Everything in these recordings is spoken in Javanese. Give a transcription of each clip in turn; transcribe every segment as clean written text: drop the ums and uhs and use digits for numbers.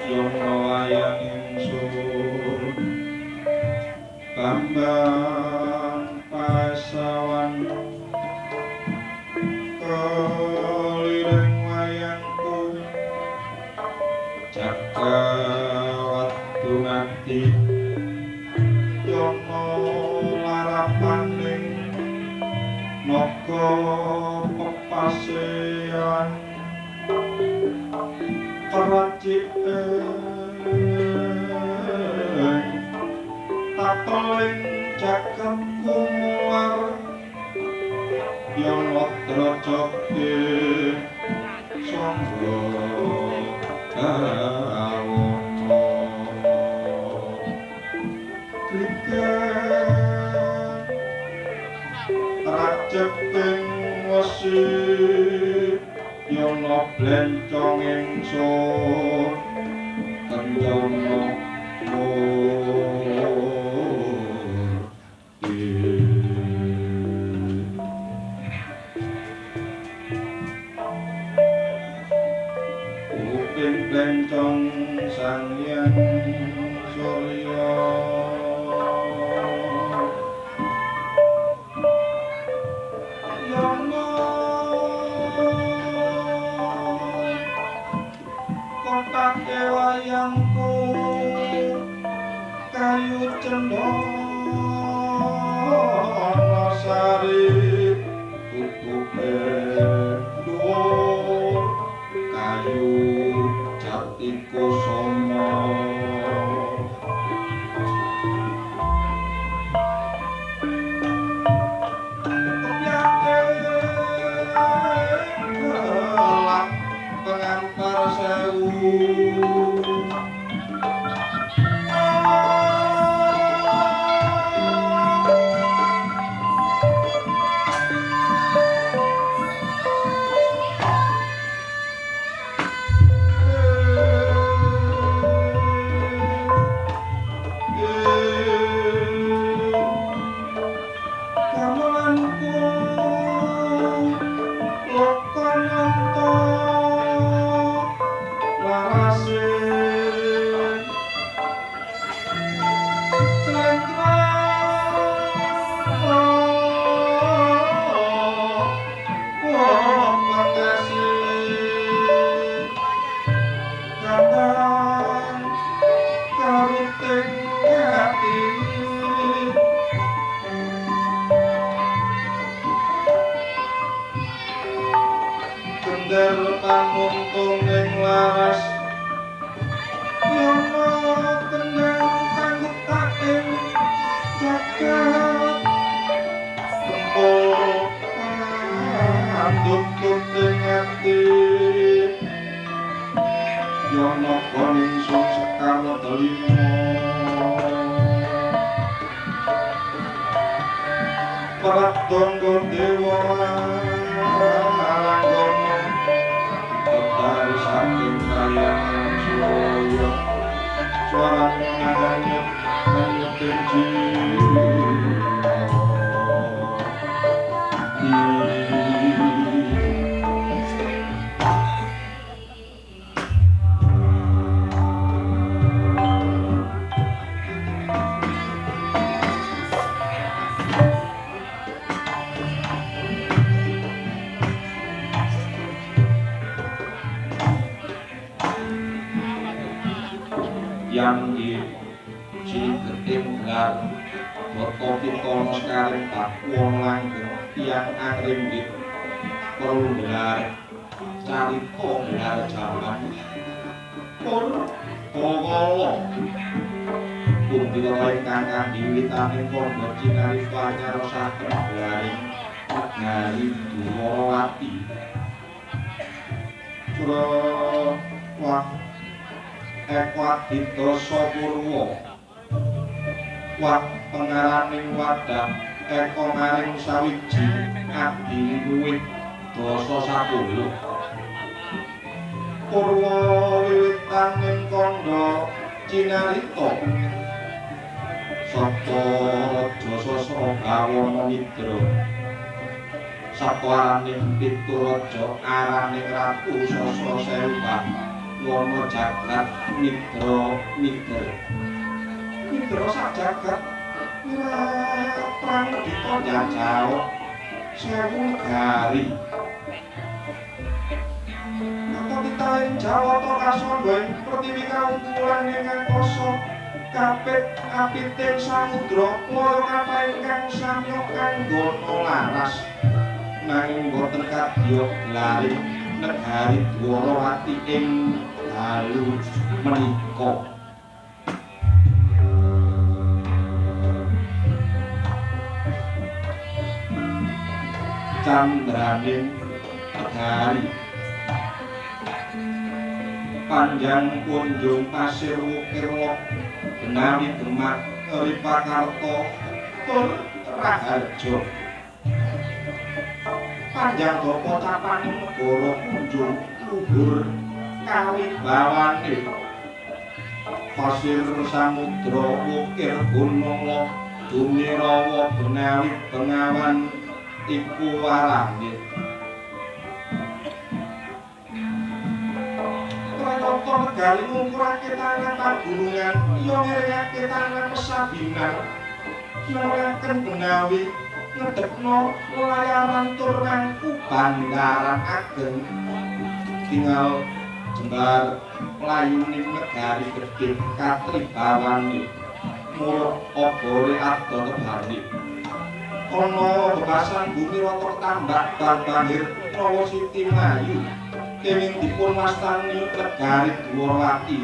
Yono wayang ingsun Bambang pasawan keliring wayangku Jakawatu ngati Yono larapaning naga pepasean peracik tatoling jagat kumular Yono drojoke sangga awono tiket raceping wesi Yono blencong ingsun kendana Uping blencong sang hyang surya Yono kotake wayangku kayu cendana sari tutupe dhuwur kayu jati kusuma kelak pengantar sewu gamelanku lokananta larase Gandang karuting hati gender panuntung ing laras Yono kendang kanggetaking jagat Kempul pandutut ing ati Yono koningsung sekar delima Pradangga dewa langgono Dari saking kayangan Surya Suara nganyut nganyutin jiwa yang di cigeting gelar Boto Pitono sekaring wong langgeng yang angringgit perlu gelar carita gelar jaman pun pokolo kumpira ingkang kandiwitaning kanggo cinari panyarosaken gelaring negari Durawati Surawah Ekwadita Sapurwa Wah pengaraning wadah Eko maring sawiji Adi luwih dasa sapuluh Purwa wiwitaning kandha cinarita Sapa Raja Sragawana Nidra Saparaning Pituraja araning Ratu Sasra Sewang ngono jagat mitra sak jagat prang dita njajal sewu negari Titaing Jawata kasandha ing pertiwi kaungkulan ingkang koso kapit apiting samudra loro kathah ingkang samya kanggana laras nanging boten kadya lari negari Dwarawati ing dalu menika candraning negari panjang kunjung pasir wukir lok benawi Demak Ripakarta tur Raharja panjang dapa capaning negara kunjung luhur kawibawane pasir samudra wukir gunung lok dumirawa benawi bengawan iku warane Kota negari ngungkurake tangan pagunungan iya ngiringake tangan pesabinan nelayaken benawi ngedekno layaran tur ngangku bandaran ageng tinggal jembar layuning negari gedhe katribawani muruk obore arda tebani ana bebasan bumi rata tambak banjir rawa siti mlayu kenging dipun wastani negari Dwarawati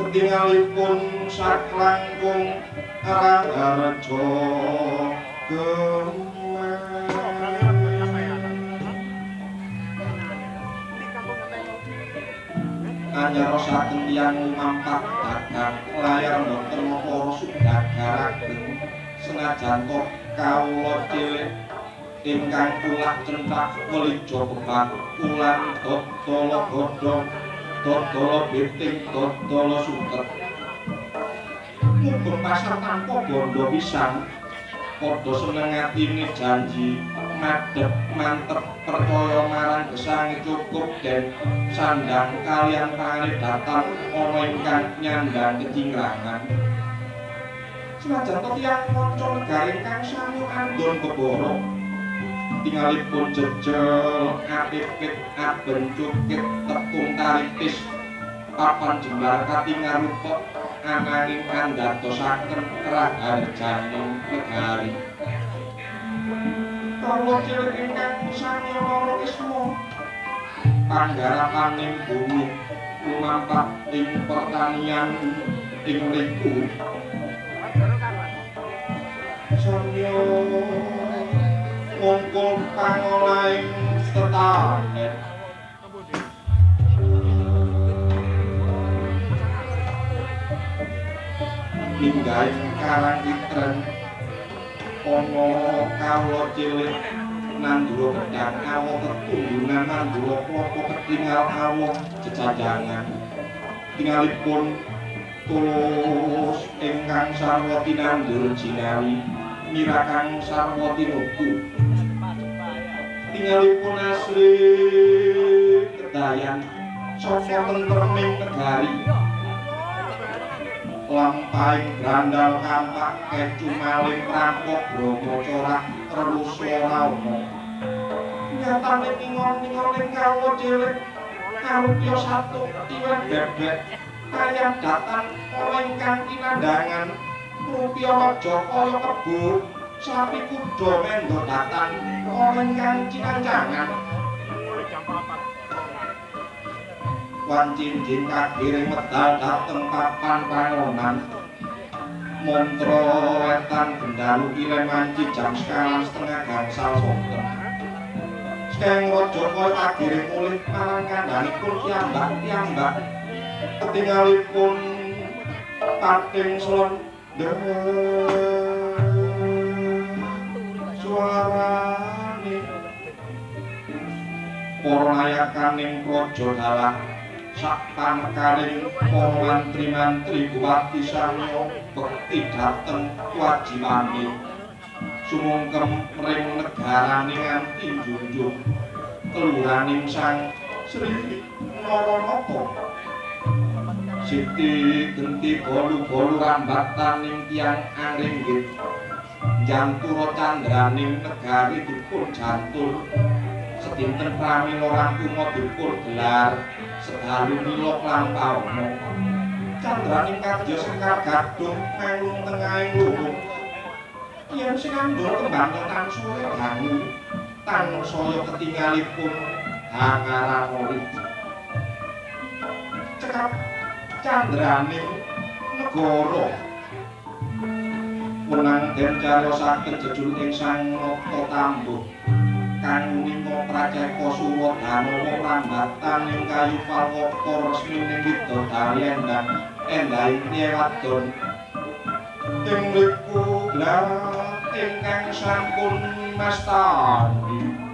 ketingalipun saklangkung Raharja anyarosaken tiyang lumampah dagang layar boten para sudagaraken senajan to kawula cilik ingkang kulak centak melijo kebak ulan dodolo godhong dodolo beting dodolo suket mumpung pasar tanpa bondo pisan padha seneng atine janji madhep mantep percaya marang gesange cukup den sandang kaliyan pangandhatan ana ingkang nyandang kecingrangan senajan to tiyang manca negari ingkang sami andon beboro tingalipun jejel apipit abencukit tepung taritis papan jembar katingan rupa ananging andhatosaken raharjaning negari kawula cilik ingkang samya lara isma panggarapaning bumi lumampah ing pertanian ing mriku samya mungkul pangolaing tetanen ninggaing karang kitren ana kawula cilik nandura pedang awo tetunggungan nandura klapa ketingal awo jejajangan tingalipun tulus ingkang sarwa tinandur jinawi mirakang sarwa tinuku tingalipun asri kedayan saka tentreming negari lampahing grandal kampak kecu maling rampok bromo corak reluswarawana nyatane ningon-ningoning kawula cilik karupya satu iwak bebek kaya datan ana ingkang kinandangan rupya raja kaya kebo sapi kuda mendho datan ana ingkang cinancangan wancin-cin kagiring medal dateng papan pangonan mantra wetan bendalu ilem manci jam sekawan setengah gangsal sonten sekeng raja kaya kagiring mulih marang kandhanipun piyambak ketingalipun pating slendeng suarane para nayakaning praja dalang sak panekaring para mantri-mantri bupati samya bekti dhateng wajibane sumungkem ring negarane nganti njunjung keluraning Sang Sri asmara napa Siti genti bolu-bolu rambataning tiyang angringgit jantura candraning negari dipun jantul sedinten pramila rangkuma dipun gelar sedalu mila klampahana candraning kadya sekar gadung melung tengahing lurung yen sinandura kembang tansaya dangu tansaya ketingalipun hangarangori cekap candraning negara menang den cariosaken jejul ing sang nata tambuh kang nima praceka Suwadanawa rambataning kayu palwaka resmining widodari endahing wadon ing mriku gelar ingkang sampun mastani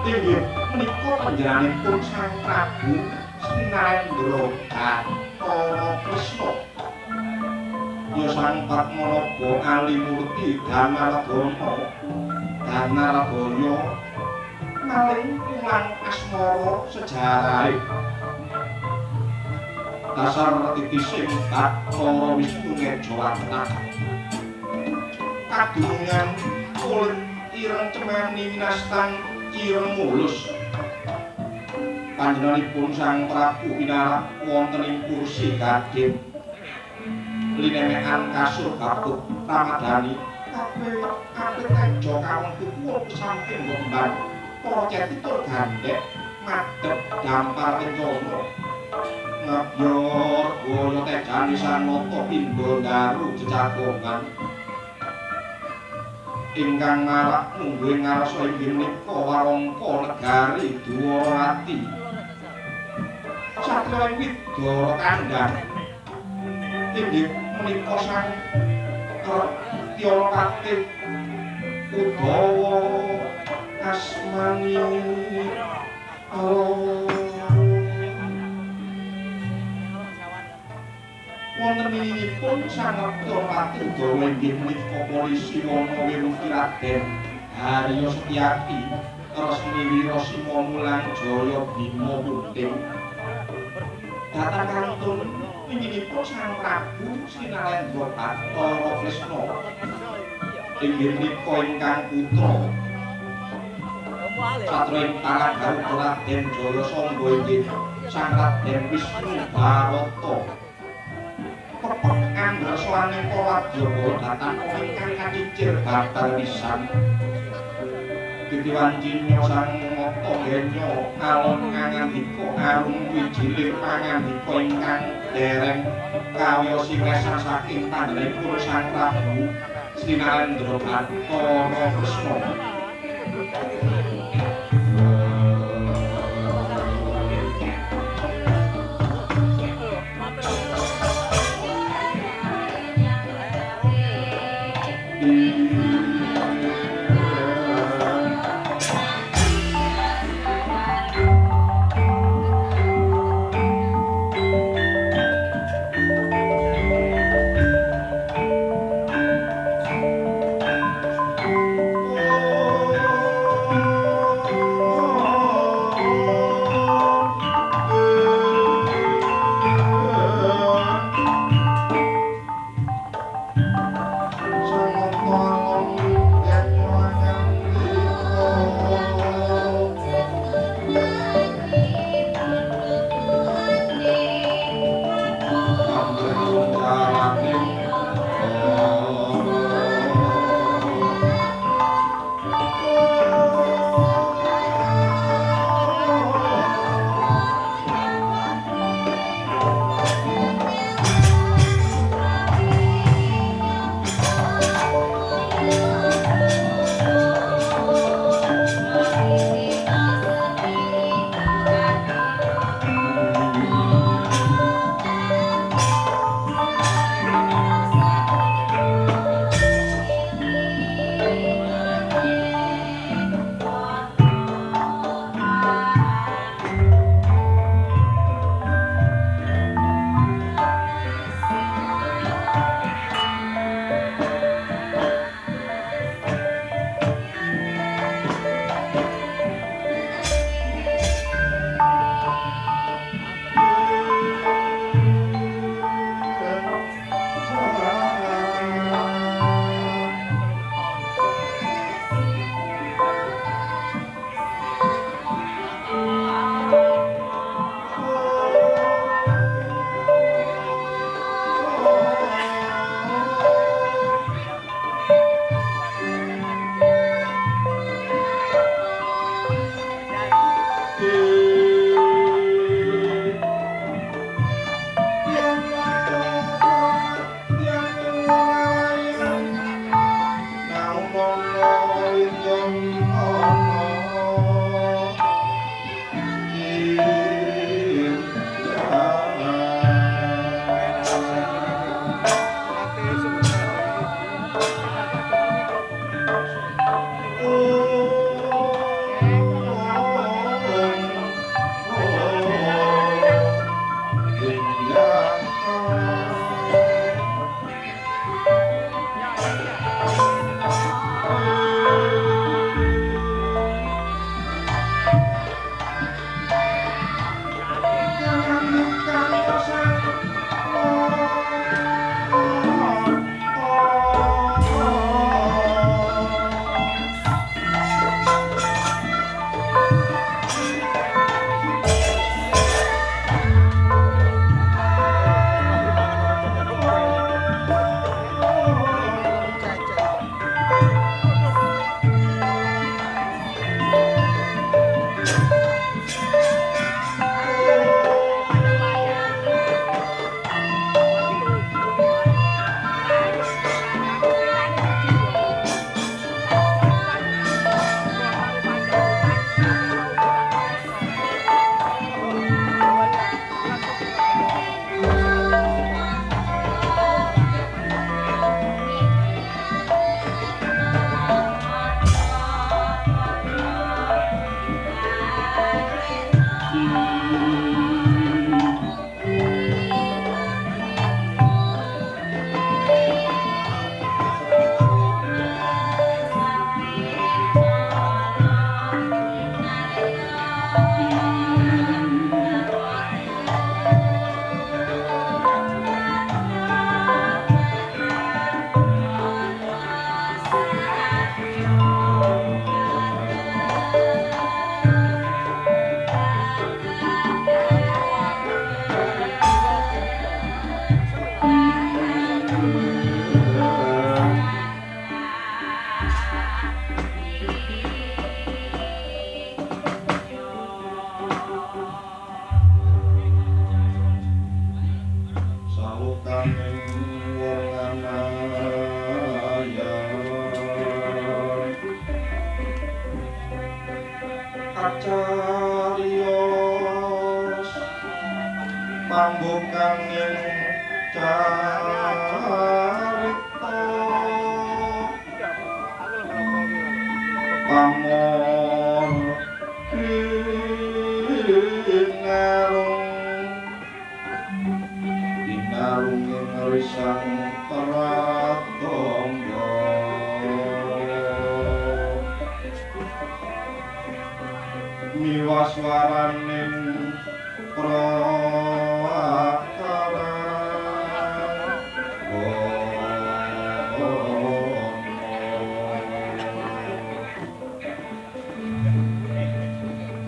inggih menika panjenenganipun Sang Prabu Sinarendra Bathara Kresna ya Sang Padmanaba Alimurti Danaragaya maling ulang asmara sejarahe dasar titising Bathara Wisnu Ngejawantah kadunungan kulit ireng cemeni nastan ireng mulus panjenenganipun Sang Prabu pinarak wonten ing kursi gading linemekan kasur kaput ramadhani kabeh tejo kawon kuwul samping kembang para cetitur gandhek madhep dampar kencana ngabyor goyo tejani sanata pindha daru jejagongan ingkang marak mungguing ngarsa inggih menika warangka negari Dwarawati satya ing Widara Kandhang inggih menika Sang Tyalapati Udawa asmani wonten minipun Sang Tyalapati Udawa inggih menika polisi wana wiruki Raden Harya Setyaki resmi Wirasima Mulang Jaya Bima Punting datang kantun inggihipun Sang Prabu Sinarendra Bathara Kresna inggih menika ingkang putra satria tangan Garuda Raden Jayasangga inggih Sang Raden Wisnu Barata pepek anggrasaning para wadya datang ingkang kacicir babar pisan Titiwancinya Sang Mata Genya alon ngandika arum wijiling pangandika ingkang dereng kawiyos ingkang saking pandhanipun Sang Prabu Sinarendra Bathara Kresna Cariyos pambukaning carita pamor inarung risang pratangga miwaswaraning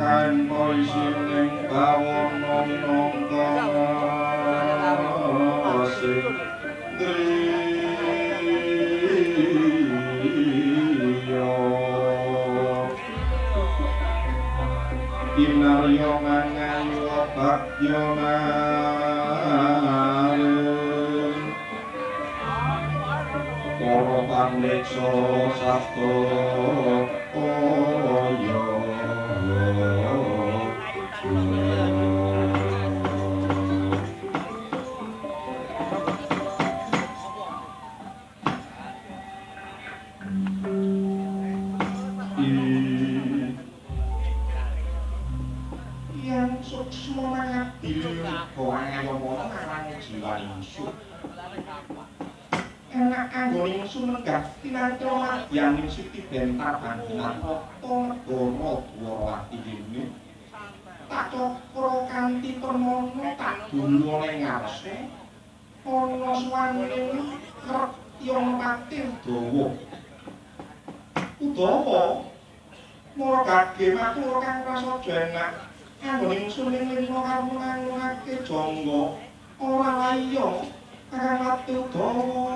kain polisining bawana minangka asing driya inarya mangayu bagya maring para pamriksa sabda kaya yang suksma mangabdi kawangayomo marang jiwaning ingsun enak anggone ingsun lenggah tinantya madyaning siti bentar bandingan tata negara Dwarawati dene tak cokro kanthi permana tak dulu oleh ngarse ana swaning kretya patir dawa Udawa margage matur kang prasaja enak anggone ingsun ing lingkungan karo nganungake jangga ora laya kang ati Udawa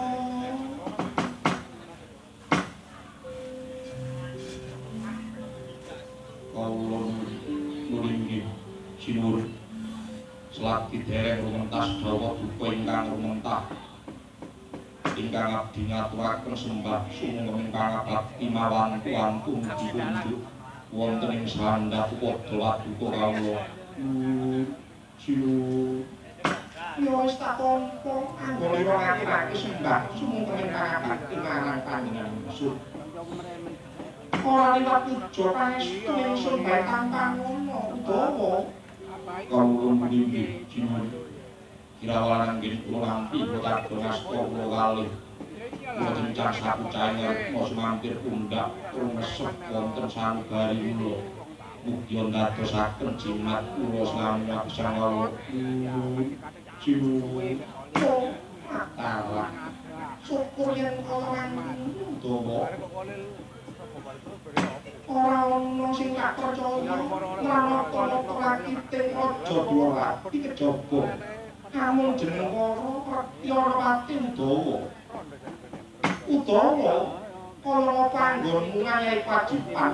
kawula nulinggih sinuwun selagi dereng rumentas dawa duka ingkang rumentah ingkang abdi ngaturaken sembah sumengga ingkang abdi mawantu antun dipunjuk wonten ing sandhap padha laduka kawula sinuwun ya wis tak tampa anggone ora ngaturaken sembah sumengga ingkang abdi marang panjenengan ingsun ora liwat puja pangestu ingsun bae tanpa ngono Udawa kawula mriki sinuwun kirawan nggih kula nampi bocah ngasta kula kalih kula cencang sapucaing rikma sumampir pundhak rumesep wonten sanubari kula mugi ndadosaken jimat kula sami abisang kawula sinuwun matalah syukur yen kala Udawa ora ana sing tak percaya nranata rakiting aja Dwarawati kejaba namung jeneng para Retyarawati Udawa kala apa anggonmu ngayahi kewajiban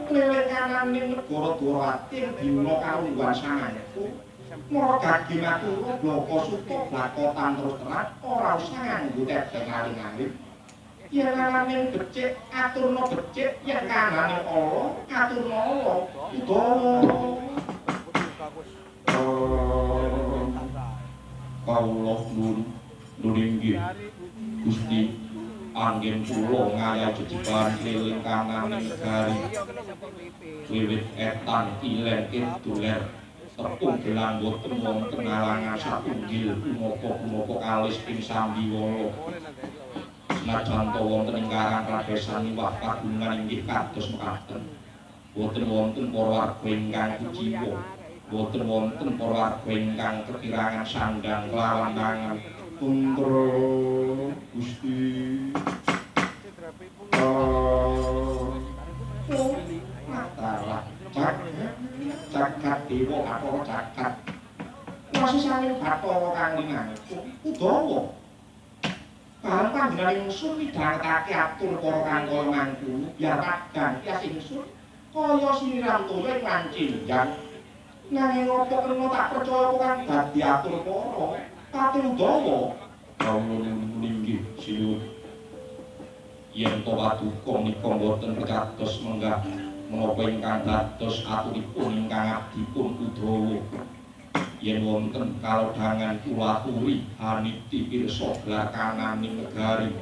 kliwih kananing negara Dwarawati dina kalungguhan sanganku margage matur blaka suta blakotan terus terang ora usah nganggo teteng aling-aling yen kananing becik aturna becik yen kananing ala aturna ala Udawa kawula nulinggih Gusti anggen kula ngayahi jejiban keliling kananing negari wiwit etan ilen doler tepung gelang boten wonten alangan satunggil punapa-punapa kalis ping sambiwala. Senajan to wonten ing karang kradesan miwah kagungan inggih kados mekaten. Boten wonten para warga ingkang kuciwa, boten wonten para warga ingkang kekirangan sandang kelawan tangan. Putra Gusti. Matalah jagat dewa Bathara jagat. Wasisaning Bathara kang linangkung Udawa. Bareng panjenengan ingsun midhangetake atur para kang kaya mangkono biar padhang tias ingsun kaya siniram toya ing mancinjang. Nanging apa kena tak percaya kang dadi atur para Pati Udawa. Kawula ninggih sinuwun. Yen to paduka menika boten percados menggah menapa ingkang dados aturipun ingkang abdipun Udawa. Yen wonten kalodhangan kula aturi haniti pirsa blakananing negari.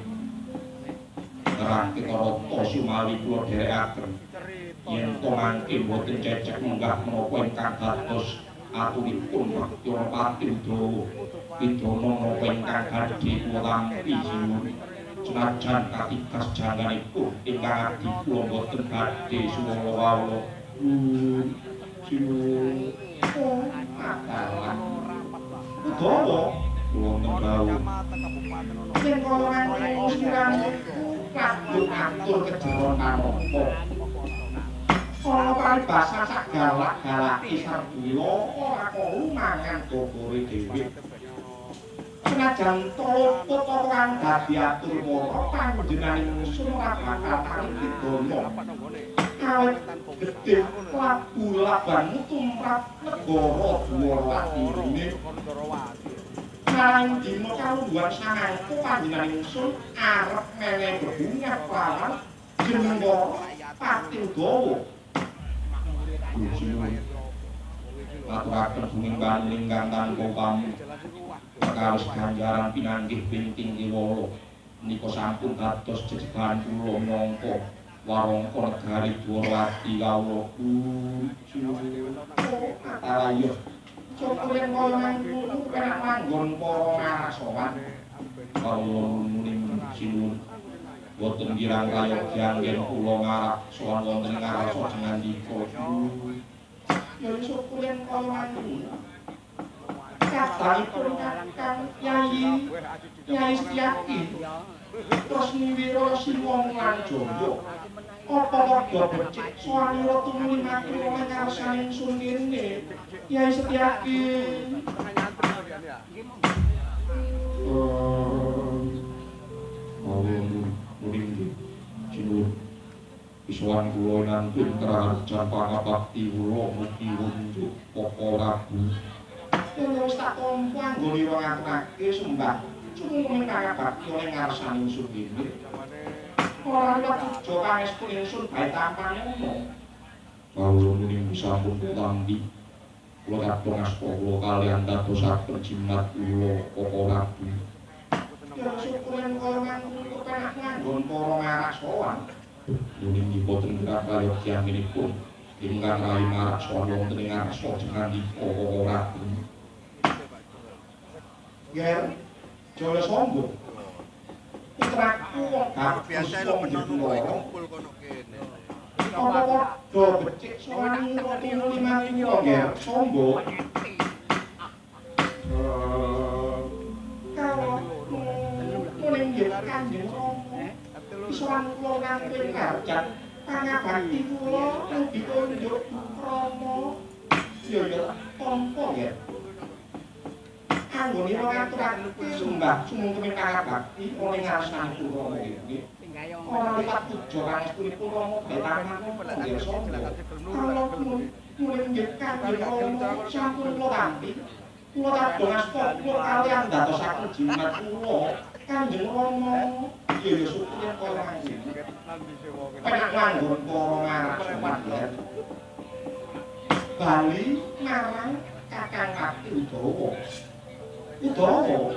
Nerangke karata sumawi kula dherekaken. Yen to mangke boten cecek menggah menapa ingkang dados aturipun Pratyara Pati Udawa. Pidana menapa ingkang badhe kula tampi sinuwun. Senajan katikas janganipun ingkang abdi kula boten badhe suwala-wala. Sinuwun. Matalah. Udawa wonten dawuh. Sing kala nganggo sirane kadung atur kejaran kanapa. Ana paribasan sak galak-galake sarbuya ora perlu mangan gogore dhewe. Senajan tolopot orang dadi atur mara panjenengan ingsun ora bakal tarik donya. Awit gedhe labu labang tumrap negara Dwarawati. Nang dina kalungguhan sanangku panjenengan ingsun arep menehi bebungah kelawan jeneng Pati Udawa. Aturaken bumi bangun ingkang tanpa pamrih. Perkawis ganjaran pinanggih pinting kiwala menika sampun dados jejegan kula minangka warangka negari Dwarawati kawula ayo cokulen kaya mangkono penak manggon para marasawan kawula muning sinuwun boten kirang kaya janggen kula ngarak sowan wonten ngarasa jengandika ya cokulen kaya mangkono kathahipun kakang Nyai Setyaki terus niwira Siwon lan Jaya apa warga becik sowanira tumuli mati wong ngarsaning ingsun kene Nyai Setyaki muring sinuwun isuwan kula nantun kerajan pangabakti kula mugi wunjuk apa ragu wis tak tampa anggone wong aturake sembah cuma pangabakti oleh ngarsaning ingsun kene ora ana puja pangestun ingsun bae tampang ngono kawula muning sampun tampi kula kadung asta kula kaliyan dadosaken jimat kula apa ragu ya syukuran kaya mangkono kepenak nganggon para marasawan muning boten kaya kiyaminipun ingkang rayi marasawan wonten ing ngarsa jengandika apa ragu Ger Jaya sombong putraku biasa lho kumpul kono kene apa padha becik sowan lima Ger sombong kalau muning nggih Kanjeng Rama isuwan kula kanthi karjan pangabakti kula ing ditunjuk Rama ya tampa Ger anggone wong aturake sembah sumungkene pangabakti oleh ngarsaning kula nggih ora lipat puja pangestunipun Rama betaman nggih sombong kalau muling nggih Kanjeng Rama sampun kula tampi kula kadung asta kula kaliyan dadosaken jimat kula Kanjeng Rama ya syukur kala mangke penak nganggon para marasawan bali marang Kakang Pati Udawa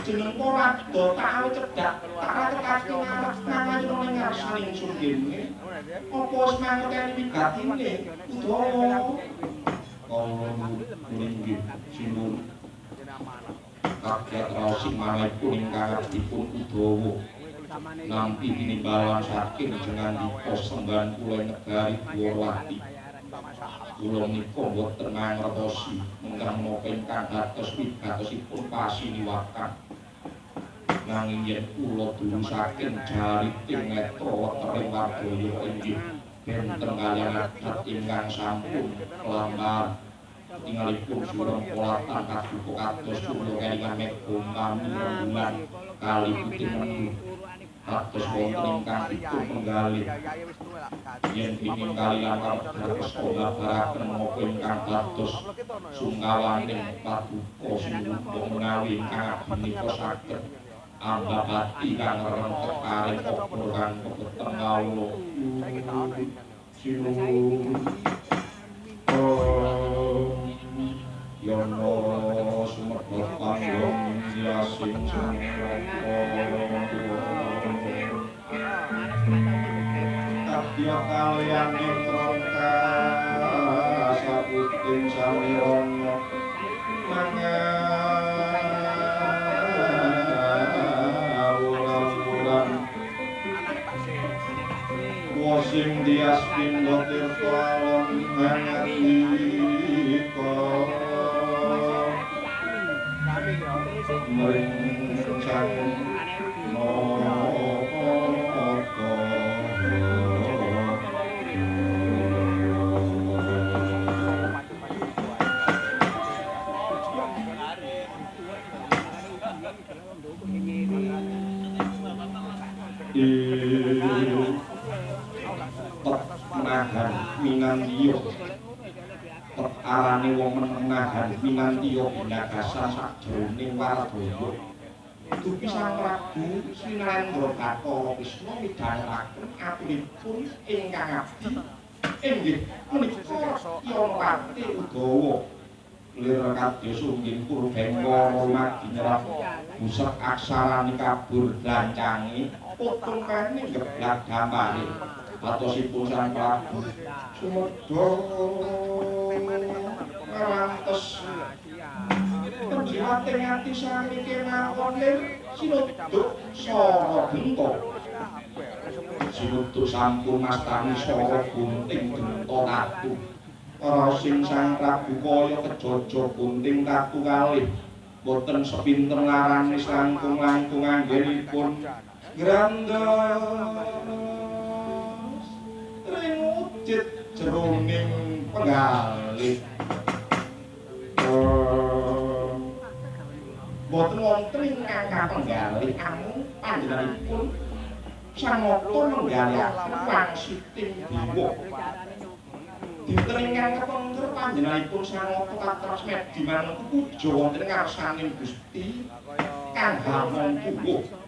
jeneng Poradha tak cedak tak tekake ngalah ning ngarsaning ingsun kene apa wis mangerteni wigatine Udawa kala nggih sinuwun kaget raos manahipun ingkang dipun Udawa nampi tinimbalan saking jengandika sembahan kula negari Dwarawati kula menika boten mangertosi ingkang menapa ingkang dados wigatosipun pasiniwakan nanging yen kula dulu saking jariting netra wetering Wadaya inggih benten kaliyan adat ingkang sampun kelambar tingalipun sureng polatan kaduka kados kula kelingan megom bulan kali putih menuju kados wonten ingkang dipun penggalih yen ingin kaliyan kados kobabaraken menapa ingkang dados sungkawaning paduka sinuwun menawi ingkang menika saged ambabati kang rentek karing obor kang pebeten kawula sinuwun yono sumebet panggung yasin kadya kaliyan ningronka saputing samirana mangawulan wasing dias pindha tirta alon mangatika merincang menahan minantiyo arane wong menahan minantiyo pinagasan sajroning Waradaya dupi Sang Prabu Sinarendra Bathara Krisna midhangetaken aturipun ingkang abdi inggih menika Yanpati Udawa lir kadya sungging Purbengkara Madinah busek aksarane kabur dancange potong kene geblak gambare atosipun Sang Prabu sumedha ngantos penjiwate nganti sami kemawon sinuduk sara benta sinuduk sampun mastani sara gunting benta ratu rasing Sang Prabu kaya kejaja gunting ratu kalih boten sepinten larane langkung-langkung anggenipun grandos ringujit jroning penggalih boten wonten ingkang kapenggalih namung panjenenganipun samata menggalihaken wangsiting dewa dinten ingkang kepengker panjenenganipun samata katresmedi manut puja wonten ngarsaning Gusti kang hamangkuwa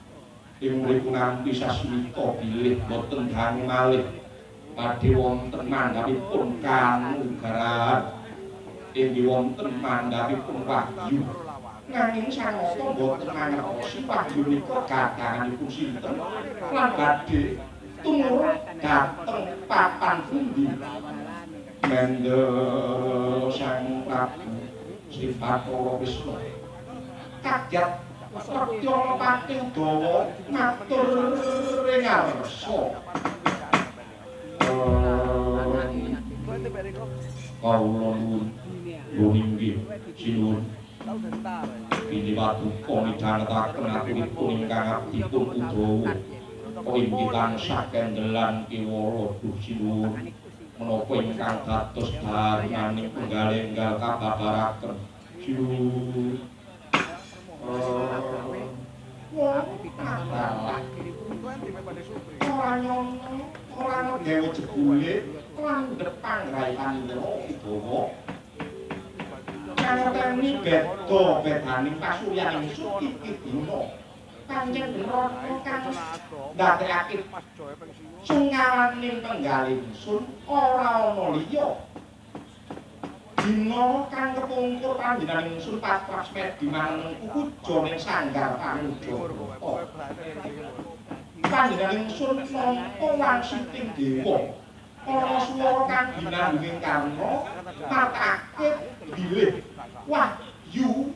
ing mriku nganti sasmita bilih boten dangu malih badhe wonten mandhapipun kanugrahan inggih wonten mandhapipun wahyu nanging samangsa boten mangertosi wahyu nika gadanganipun sinten lan badhe tumurun dhateng papan pundi mendel Sang Prabu Sri Bathara Krisna kaget Setya Pati Udawa matur ing ngarsa kawula nuwun inggih sinuwun ini paduka midhangetaken aturipun ingkang abdipun Udawa inggih tansah kendelan kiwala duh sinuwun menapa ingkang dados dhaharening penggalih-enggal kababaraken sinuwun orang dewa jebule landhep panggraihanira Udawa kangteni beda bedaning pasuryan ingsun iki dina Kanjeng Rama kang ndadekake sungawaning penggalih ingsun ora ana liya dina kang kepungkur panjenengan ingsun patrasmedi maneng puja ning sanggar Panujabata panjenengan ingsun nampa wangsiting dewa ana swara kang binanding karna matake bilih Wahyu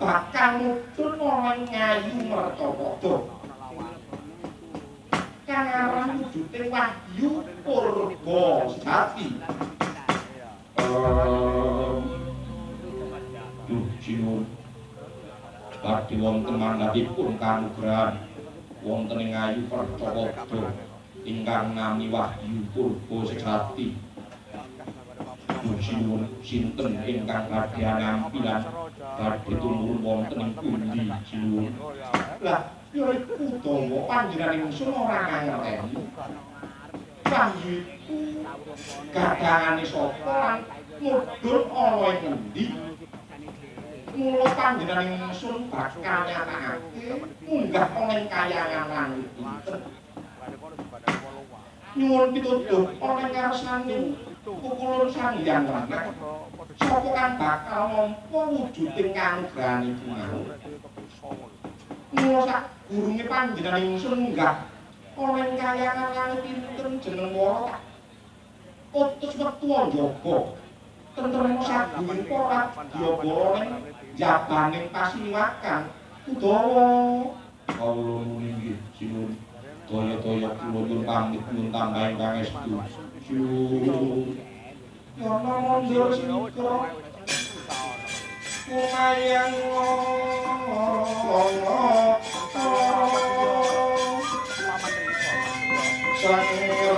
bakal mudhun ana ngayu Mertapada kang aran wujute Wahyu Purba Sejati. Jinun badhe wonten mandhapipun kanugrahan wonten ing ayu Mertapada ingkang nami Wahyu Purba Sejati. Jinun sinten ingkang badhe nampilan badhe tumurun wonten ing pundi Jinun? Lah ya iku Udawa panjenengan ingsun ora ngerteni. Wahyu iku gadangane sapa lan mudhun ana ing endi? Mula panjenengan ingsun bakal nyatakake munggah ana ing kayangan langit pinten. Nyuwun pituduh ana ing ngarsaning pukulun Sang Hyang Wenang sapa kang bakal nampa wujuding kanugrahanipun mau. Mula sak gurunge panjenengan ingsun munggah ana ing kayangan langit pinten jeneng wara utus wektu njaba tentrem saguling porat diobong jabaning pasliwakan Udawa kawula nggih sinun daya-daya kula nyuwun pamit nyuwun tambahing pangestu yana mundur singkra kumayang sang rantya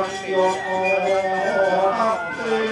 ati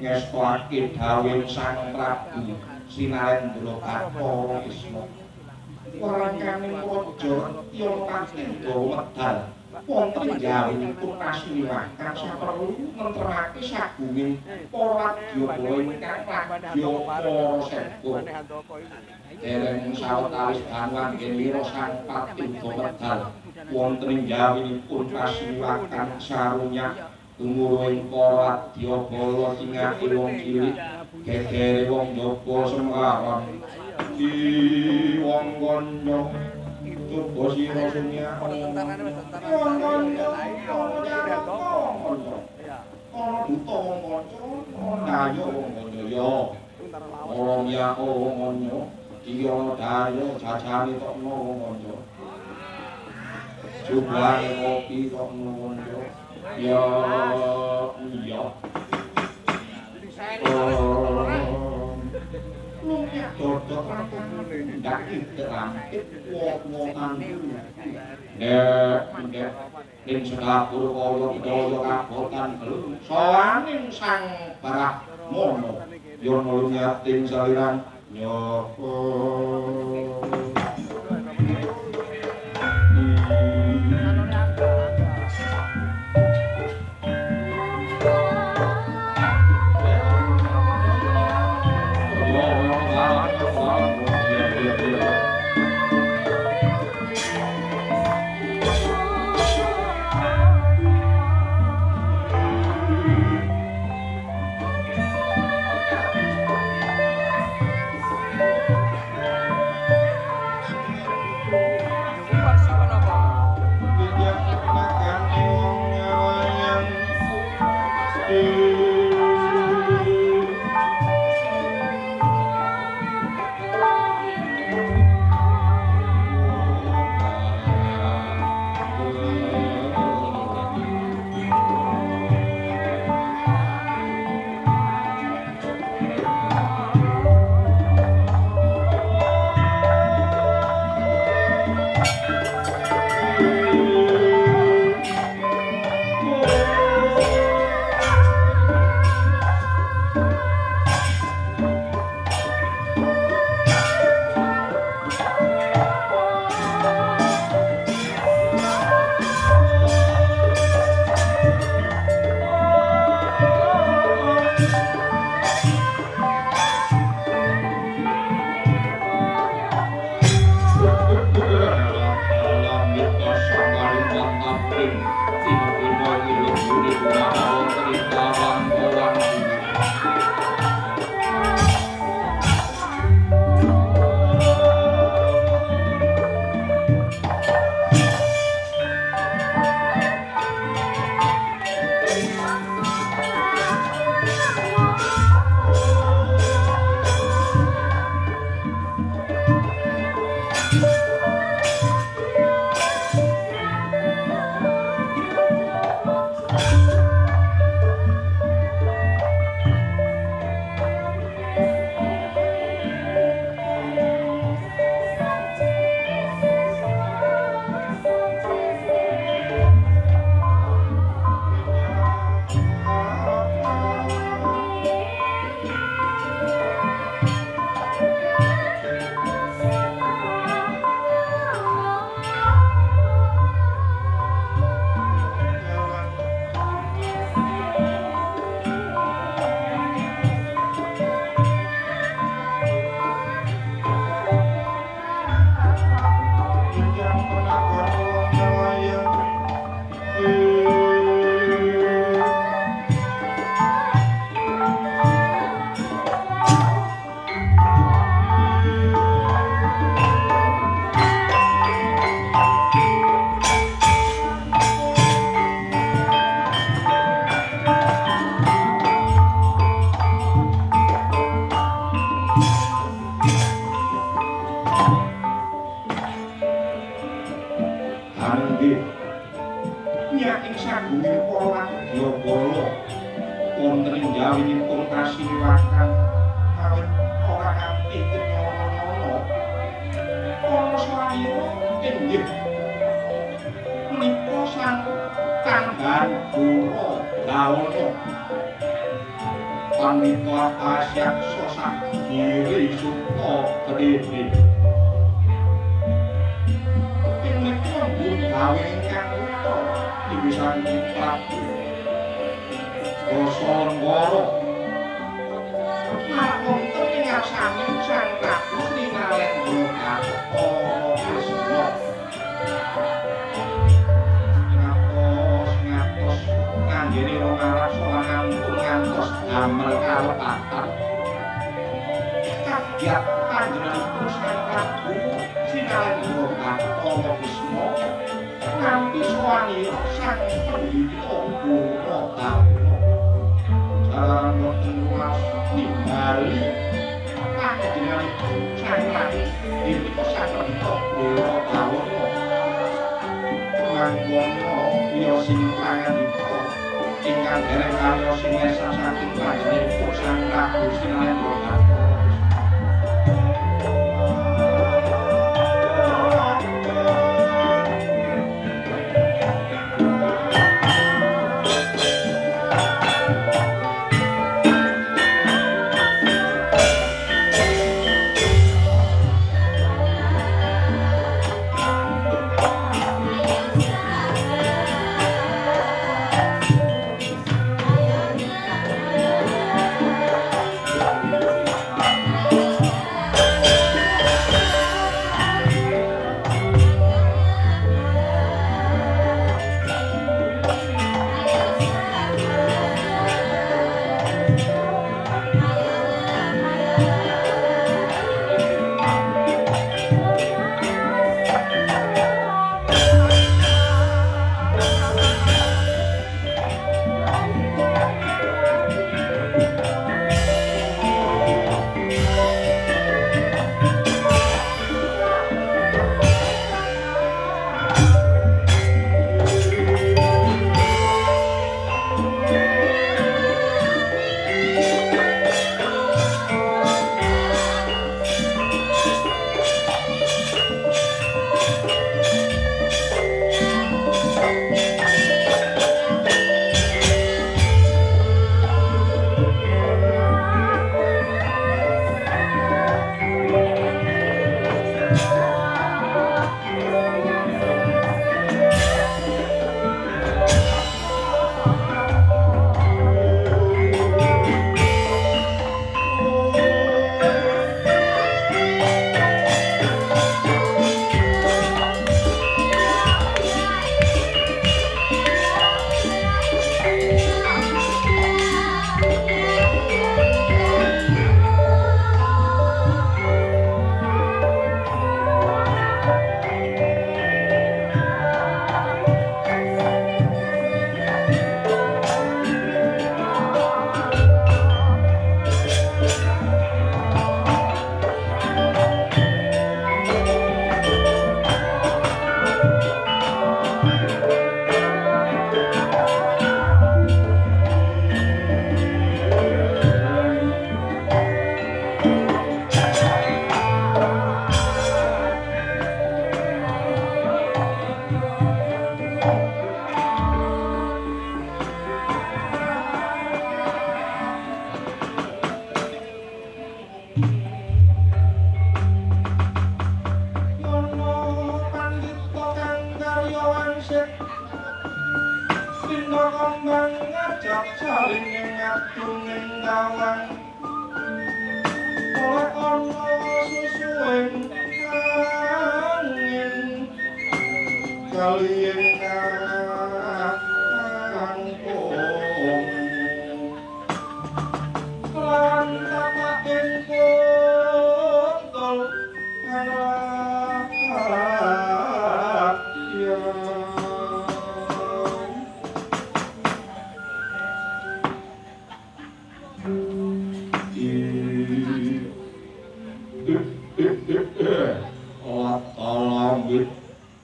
ngestake dawuh Sang Prabu Sinarendra Bathara Isma warangkaning raja Yonpati medal wonten jawinipun pasliwakan saperlu nentremake sagunging para wadyabala ingkang ladya para seba dereng sawetawis danwan genira Sang Prabu medal wonten ing jawinipun pasliwakan sarunya tumuruing para wadyabala singake wong cilik gegere wong jaba semrawon di wong kanca coba sira sunya wong kanca ana buta wong kanca ana wong kanca ya ora ya wong kanca iki ana dayo jajane tokno wong kanca jubane kopi tokno wong kanca ya iya dodot ndak interaktip wong-wongan nek ing sedapur kaya daya kabotan sowaning Sang Brahmana yana nyating saliran nyapa inggih menika sang Kanggan Pura Dawana panika kasyaksa sang Giri Suta Kedhene ing menika gawe ingkang uta inggih sang Prabu Basanggara wonten ing asane sang Prabu Srinalendra Kartana Asma ngatos kanggene Rangarasa ngantun ngantos damel kalepatan kagiat panjenenganipun sang Prabu Srinalendra Kartana Asma nganti sowanira sang Pandhita Baladewa saran boten luas ningali panjenenganipun sang Prabu inggih sang Pandhita Baladewa mangkono iya sing prangandika ingkang dereng kalya sinesa saking panjenenganipun sang Prabu Srinalendra Kartana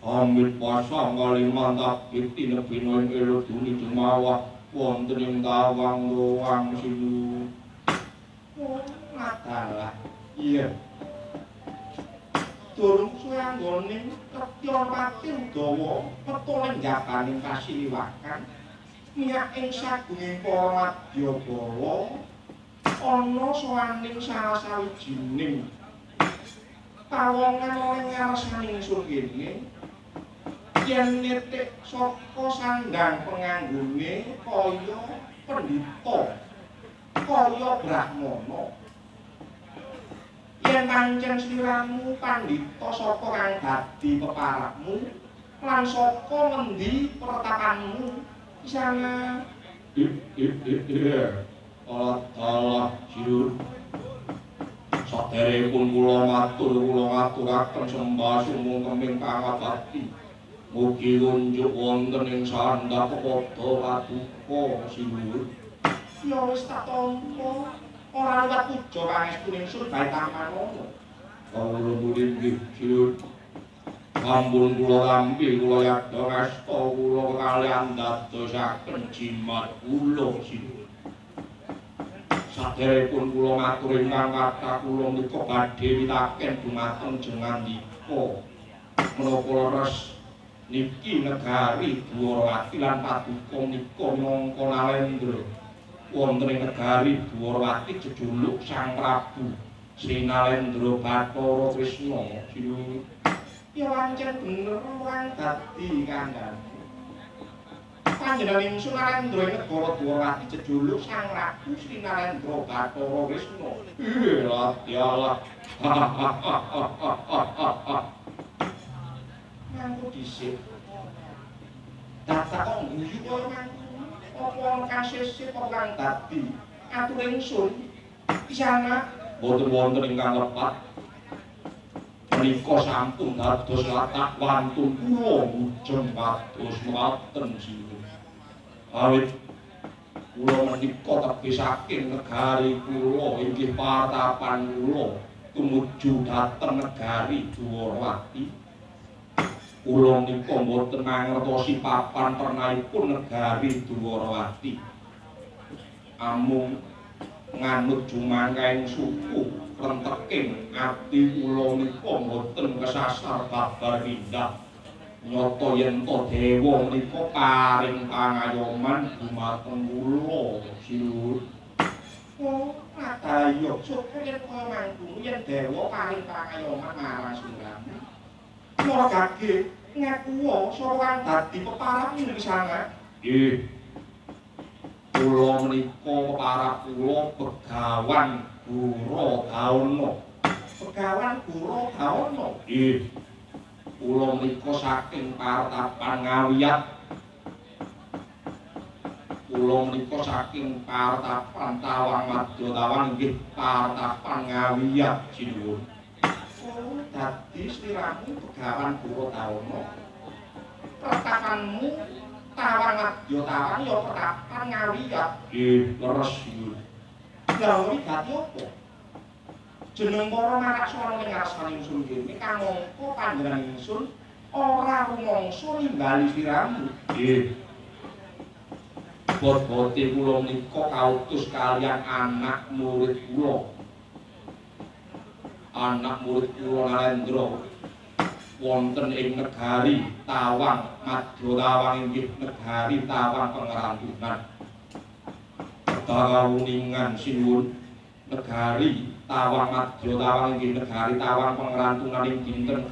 Amit pasang kalimantak kiti nepinoin elo duni cemawah wonten ing tawang doang sinu. Ngatalah iya durung suwe anggone Retyapati Udawa metu lenjabaning Kasiliwakan miyak ing sagunging para Wadyabala ana sawaning salah sawijining pawongan ing ngarsaning ingsun kene yen nitik saka sandang penganggone kaya pendhita kaya brahmana yen pancen sliramu pandhita saka kang dadi peparapmu lan saka ngendi pertapanmu sana Allah Jur saderepun kula ngaturaken sembah sumung keming pangabakti mugi unjuk wonten ing sandhap padha paduka sinuwun ya wis tak tampa ora liwat puja pangestu ingsun bae tamanono kawula murid nggih sinuwun ampun kula tampi kula yadha ngasta kula kaliyan dadosaken jimat kula sinuwun saderepun kula matur ingkang kathah kula menika badhe witaken dumateng jengandika menapa leres niki negari Dwarawati lan paduka menika minangka Nalendra wonten ing negari Dwarawati jejuluk Sang Prabu Sri Nalendra Bathara Krisna sinuwun ya pancen bener wong dadi kandhane panjenengan ingsun Nalendra ing negara Dwarawati jejuluk Sang Prabu Sri Nalendra Bathara Krisna lah mangko dhisik data kok guyu kaya mangko apa kang sesih kok kang dadi atur ingsun isana boten wonten ingkang lepat menika sampun dados latak wantun kula mujeng kados mekaten sinuwun awit kula menika tebih saking negari kula inggih patapan kula tumuju dhateng negari Dwarawati kula menika mboten mangertosi papan pernahipun negari Dwarawati amung nganut jumangkaing suku renteking ati kula menika mboten kesasar babar indah nyata yen to dewa menika paring pangayoman dumateng kula sinuwun oh ayo syukur yen kaya mangku yen dewa paring pangayoman marang sliramu ora gage ngaku sapa dadi peparap ing sana nggih kula menika peparap kula Begawan Guradana nggih kula menika saking Partapan Ngawiyat kula menika saking Partapan Tawang Madya Tawang nggih Partapan Ngawiyat sinuwun dadi sliramu Begawan Guradana pertapanmu Tawang Madya Tawang ya Pertapan Ngawiyat nggih leres sinuwun gawe dadi apa jeneng para maraksana ing ngarsaning ingsun kene kamangka panjenengan ingsun ora rumangsa ningali sliramu nggih bot-bote kula menika kautus kaliyan anak murid kula Nalendra wonten ing negari Tawang Madya Tawang inggih negari Tawang Pangrantunan Kawuningan sinuwun negari Tawang Madya Tawang inggih negari Tawang Pangrantunan ing dinten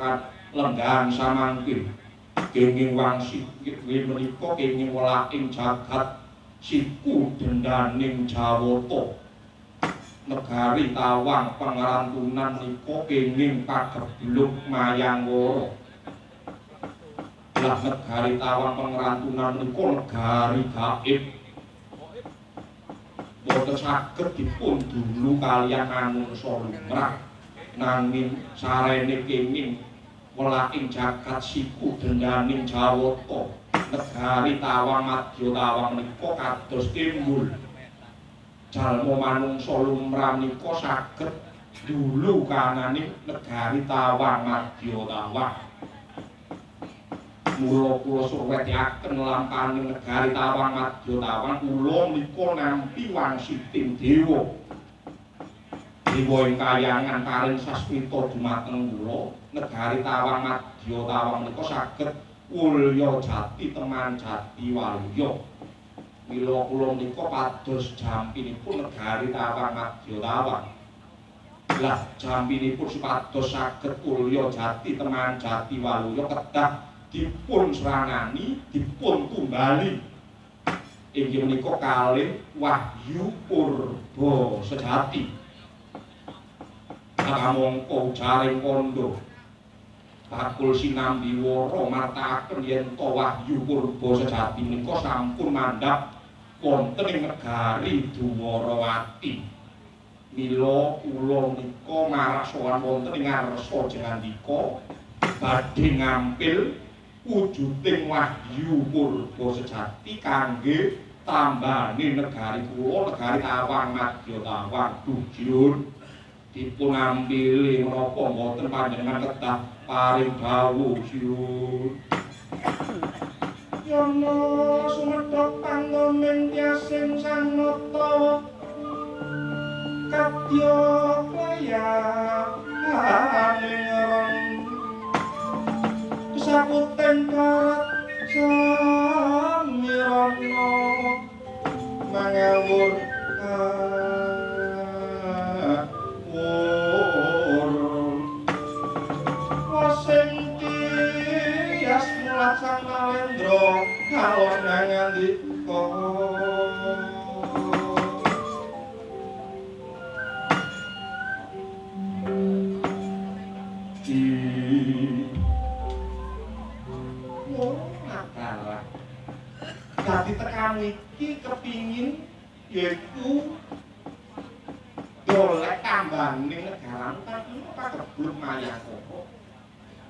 Lenggang samangke kenging wangsit inggih menika kenging welaking jagat siku dendaning Jawata negari Tawang Pangrantunan nika kenging pagebluk Mayangbara lah negari Tawang Pangrantunan nika negari gaib boten saged dipun dulu kaliyan manungsa lumrah nanging sarene kenging welaking jagat siku dendaning Jawata negari Tawang Madya Tawang nika kados timbul jalma manungsa lumrah nika saged dulu kananing negari Tawang Madya Tawang mula kula surwetiaken lampaning negari Tawang Madya Tawang kula nika nampi wangsiting dewa Dewa ing kayangan paring sasmita dumateng kula negari Tawang Madya Tawang menika saged ulya jati teman jati waluya. Mila kula menika pados jampinipun negari Tawang Madya Tawang. Lah jampinipun supados saged ulya jati teman jati waluya kedah dipun serangani dipun tumbali inggih menika kalih Wahyu Purba Sejati. Kamangka jaring kandha bakul sinambi wara martakaken yen to Wahyu Purba Sejati menika sampun mandhap wonten ing negari Dwarawati. Mila kula menika marasowan wonten ing ngarsa jengandika badhe ngampil wujuding Wahyu Purba Sejati kangge tambane negari kula negari Tawang Madya Tawang Duhyun dipun ampili menapa mboten panjenengan kedah paring dawuh syuwun. Yana sumedhok panggonen tiasing sanata kadya kayaning saputen karat samirana mangawur wasing tias mulat sang Nalendra kalon ngandika dadi tekan iki kepingin yaiku golek tambane negaramu tapi kagebluk mayakara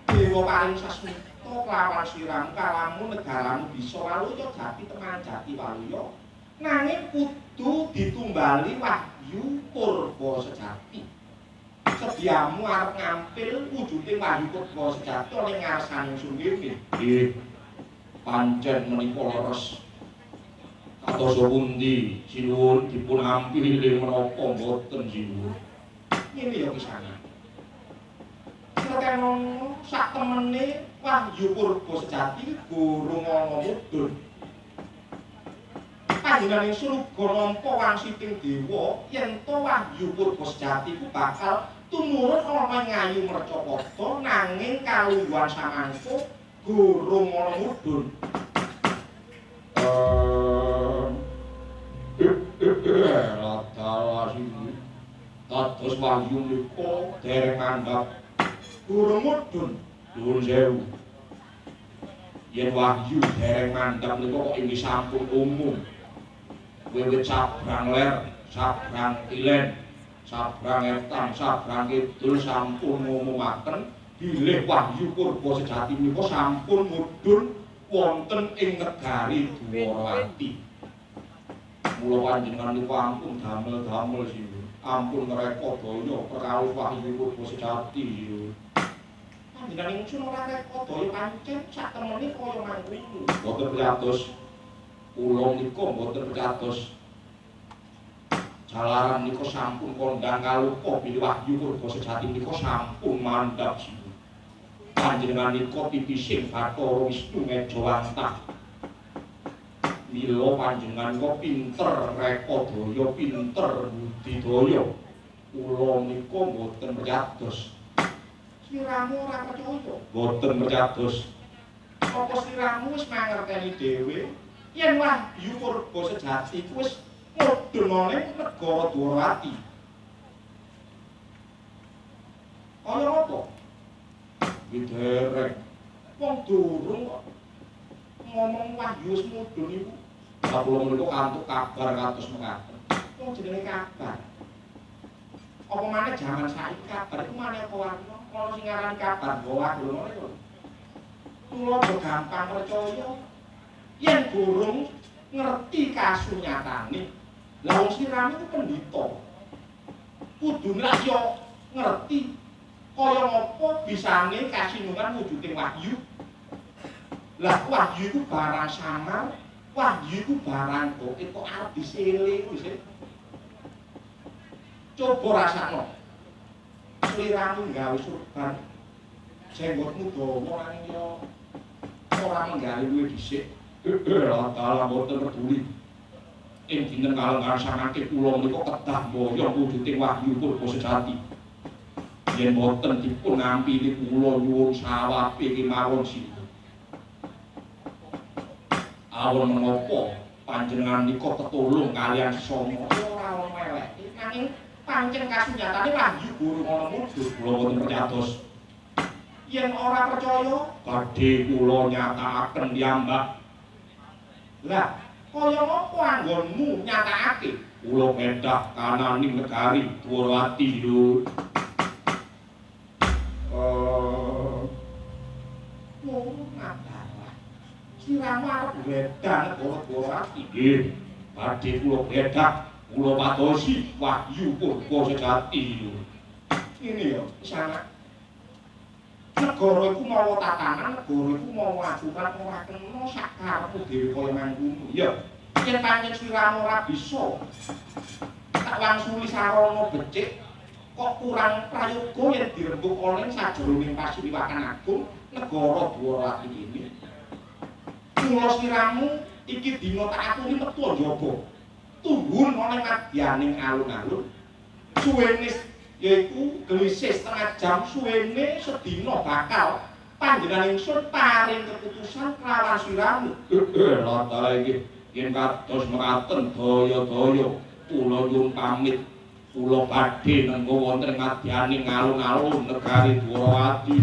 dewa paring sasmita kelawan siramu kalamu negaramu bisa waluya jati teman jati waluya nanging kudu ditumbali Wahyu Purba Sejati. Sediamu arep ngampil wujuding Wahyu Purba Sejati ning ngarsaning sumir nggih pancen menika leres kados pundi sinuwun dipun ampili menapa mboten sinuwun. Ngene ya kisana. Sakenono sak temene Wahyu Purba Sejati gurung ana mudhun. Panjenengan surga nampa wangsiting dewa yen to Wahyu Purba Sejati ku bakal tumurun ana ing Ayu Mercapada nanging kalungguhan samangsa gurung ana mudhun. Dados Wahyu menika dereng mandhap gurung mudhun nuwun sewu. Yen Wahyu dereng mandhap menika kok inggih sampun umum. Wiwit sabrang ler, sabrang ilen, sabrang etan, sabrang kidul sampun ngumumaken bilih Wahyu Purba Sejati menika sampun mudhun wonten ing negari Dwarawati. Mula panjenengan niku ampun damel-damel sinuwun. Ampun ngreka daya perkawis Wahyu Purba Sejati sinuwun. Panjenengan ingsun ora reka daya pancen sak temene kaya mangkono. Boten priyatos. Kula nika mboten priyatos. Jalaran nika sampun kondang kalupa bilih Wahyu Purba Sejati nika sampun mandhap sinuwun. Panjenengan nika tipising Bathara Wisnu Mejawantah. Mila panjenengan kok pinter reka daya, pinter budidaya. Kula nika mboten priyatos. Sliramu ora percaya? Mboten priyatos. Apa sliramu wis mangerteni dhewe yen Wahyu Purba Sejati wis mudhun ning negara Dwarawati? Kaya apa? Dereng wong durung kok ngomong Wahyu wis mudhun iku. Lah kula menika kantuk kabar kados mekaten. Wong jenenge kabar. Apa maneh jaman saiki kabar iku maneh apa wae. Ana sing ngarani kabar bawa ngono iku. Kula gampang percaya yen durung ngerti kasunyatane. Lah wong sirame iku pendhita. Kudune lak yo ngerti kaya ngapa bisane kasinungan wujuding Wahyu. Lah Wahyu iku barang samar, Wahyu iku barang kok arep disele kuwi sih. Coba rasakno. Sliramu gawe surban. Jenggotmu dawa nanging yo ora menggali luwih dhisik. Allah taala boten peduli. Ing dinten kalih ngrasakake kula menika kedah boyo wujuting wahyu purba sejati. Yen boten dipun ampili kula nyuwun sawape kemawon sinten. Awon menapa panjenengan nika tetulung kalian sesama ora ono elek. Nanging pancen kasunyatane wahyu guru ngono mudhun kula boten percados. Yen ora percaya badhe kula nyatakaken piyambak. Lah, kaya apa anggonmu nyatakake? Kula medah kananing negari Dwarawati lho. Ngapalah. Siramu arep medah negara Dwarawati. Nggih, badhe kula medah, kula padosi wahyu purba sejati lho. Ini ya, sana. Negara iku mawa tatanan, negara iku mawa aturan ora kena sak karepmu dhewe kaya mangkono. Ya, yen pancen sliramu ora bisa tak wangsuli sarana becik, kok kurang prayoga yen dirembug oleh sajroning Pasuriwakan Agung negara Dwarawati iki. Mula sliramu iki dina tak aturi metu njaba. Tuhun oleh madyaning alun-alun. Suwene yaiku gelisih setengah jam suwene sedina bakal panjenengan ingsun paring keputusan kelawan sliramu. Allah taala iki yen kados mekaten daya-daya kula nyuwun pamit. Kula badhe nenggo wonten madyaning alun-alun negari Dwarawati.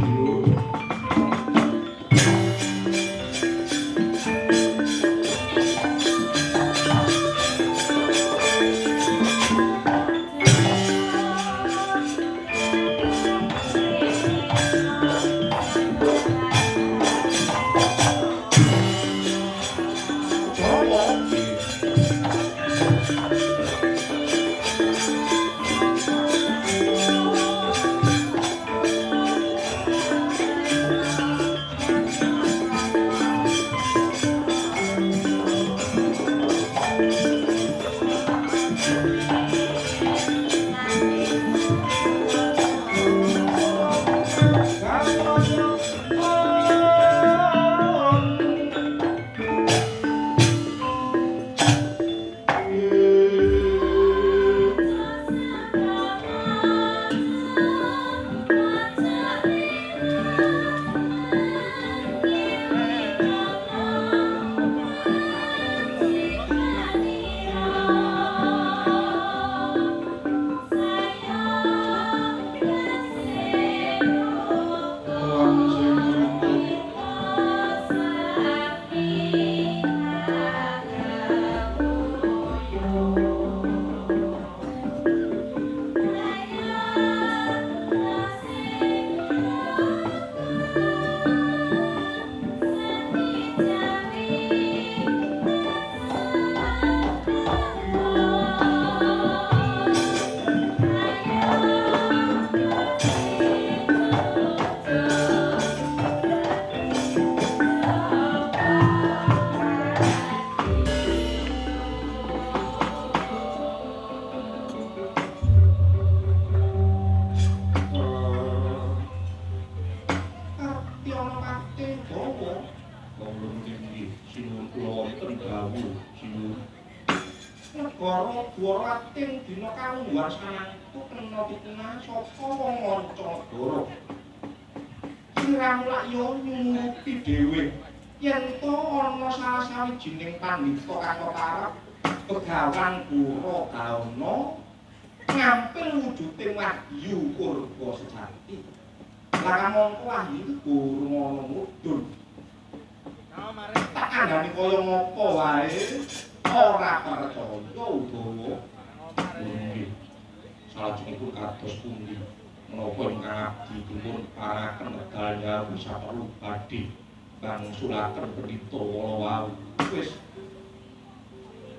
Negara Dwarawati dina kalungguhan sanangku kena fitnah saka wong Mancadara. Sliramu lak yo nyuruti dhewe yen to ana salah sawijining pandhita kang keparep Begawan Pura Gaana ngampil wujuding wahyu purba sejati. Lah mongko wahyu guru ngono mudhun. Tak kandhani kaya ngapa wae ora percaya Udawa. Nggih. Salajengipun kados pundi menapa ingkang abdi dipun paraken wekdal nyawu saperlu badhe bangsulaken pendhita wala-wau. Wis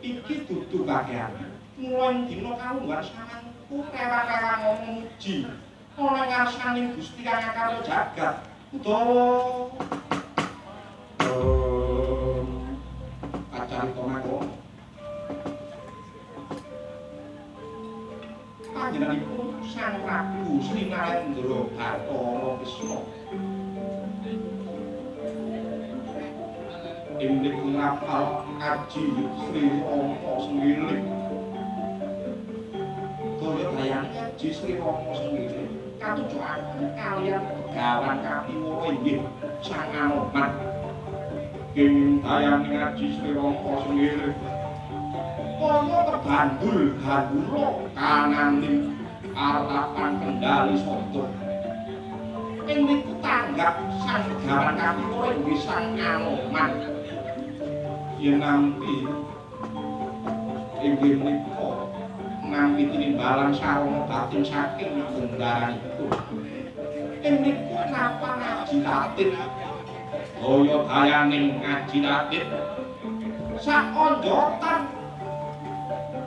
iki dudu bagian mulai dina kalungguhan sanangku rewang-rewang ngomong muji ana ngarsaning Gusti kang akarya jagat. Udawa kacarita mangkono panjenenganipun Sang Prabu Sri Nalendra Bathara Kresna. Ing ngapal Aji Sri Rama Senggiling. Daya dayane Aji Sri Rama Senggiling katujukaken kaliyan Begawan Kapiwara inggih Sang Anoman. Ing dayane Aji Sri Rama Senggiling kaya kebandul gandula kananing artapan kendali sada. Ing niku tanggap Sang Begawan Kapiwara inggih Sang Anoman. Yen nampi inggih menika nampi tinimbalan sarana batin saking bendaranipun. Ing niku napa Aji Tatit daya dayaning Aji Tatit sak onjotan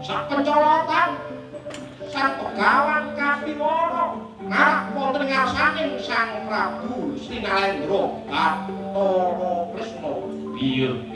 sak pencolotan Sang Begawan Kapiwara narak wonten ngarsaning Sang Prabu Sri Nalendra Bathara Kresna. Biur.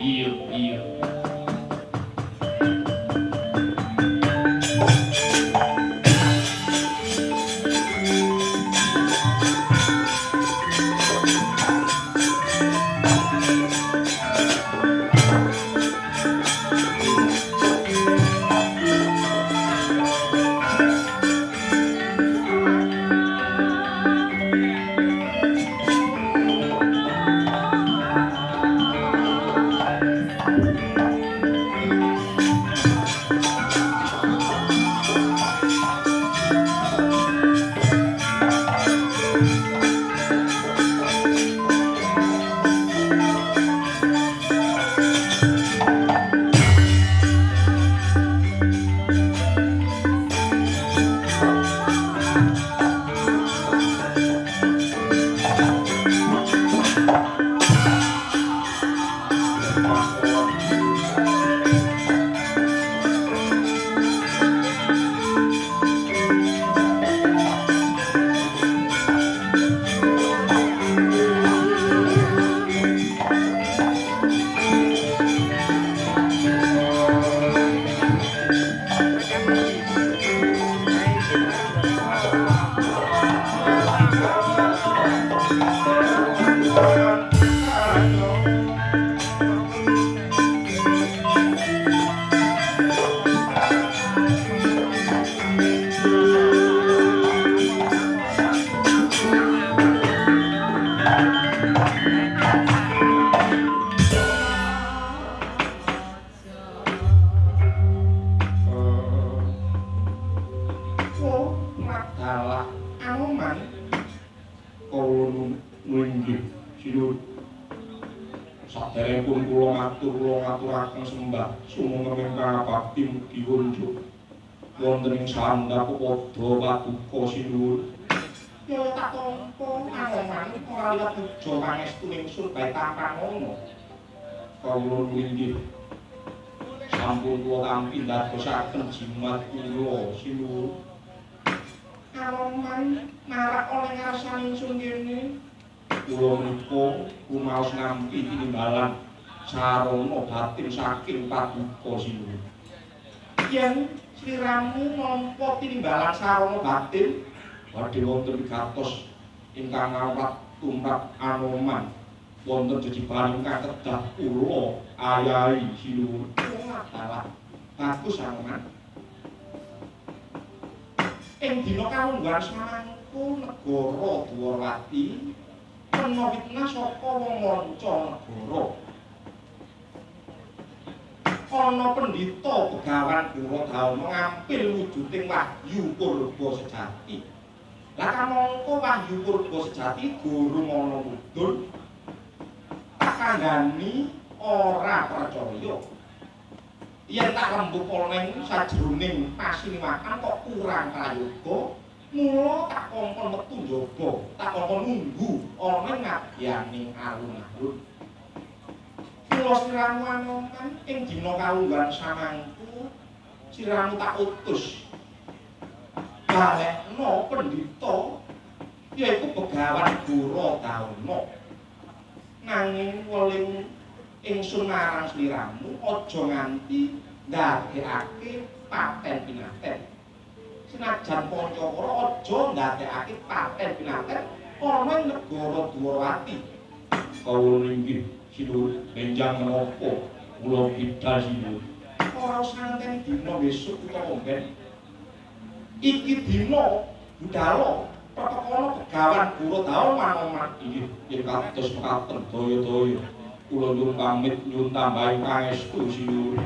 ngaturaken sembah sumenging bakti mugi kunjuk wonten ing sandhap padha paduka sinuwun. Ya tak tampa anoman ora liwat puja pangestu ingsun bae tampang ngono. Kawula inggih sampun kula tampi ndadosaken jimat kula sinuwun. Anoman marak oleh ngarsaning ingsun kene. Kula menika kumaos nampi tinimbalan sarana batin saking paduka sinuwun. Yen sliramu nampa tinimbalan sarana batin badhe wonten gatos ingkang awrat tumrap Anoman wonten jejiban ingkang kedah kula ayahi sinuwun. Masalah bagus Anoman. Ing dina kalungguhan samangku negara Dwarawati ana fitnah saka wong manca negara. Ana pendhita Begawan Duradharma ngampil wujuding Wahyu Purba sejati. Lah kamangka Wahyu Purba sejati durung ana mudhun. Tak kandhani ora percaya. Yen tak rembug oleh sajroning pasiniwakan kok kurang prayoga, mula tak kongkon metu njaba, tak kongkon nunggu ana ngabyaning alun-alun. Kula siramu Anoman ing dina kalungguhan samangku, siramu tak utus balekna pendhita yaiku Begawan Duradharma. Nanging weling ingsun marang sliramu aja nganti ndadekake paten pinaten. Senajan Pancawara aja ndadekake paten pinaten ana ing negara Dwarawati. Kawula inggih Sinuwun benjang menapa kula bidhal Sinuwun. Ora usah ngenteni dina besok utawa ben. Iki dina budhalo protokol Begawan Gorodawa manoman inggih yen kados mekaten daya-daya kula nyuwun pamit nyuwun tambahi pangestu Sinuwun.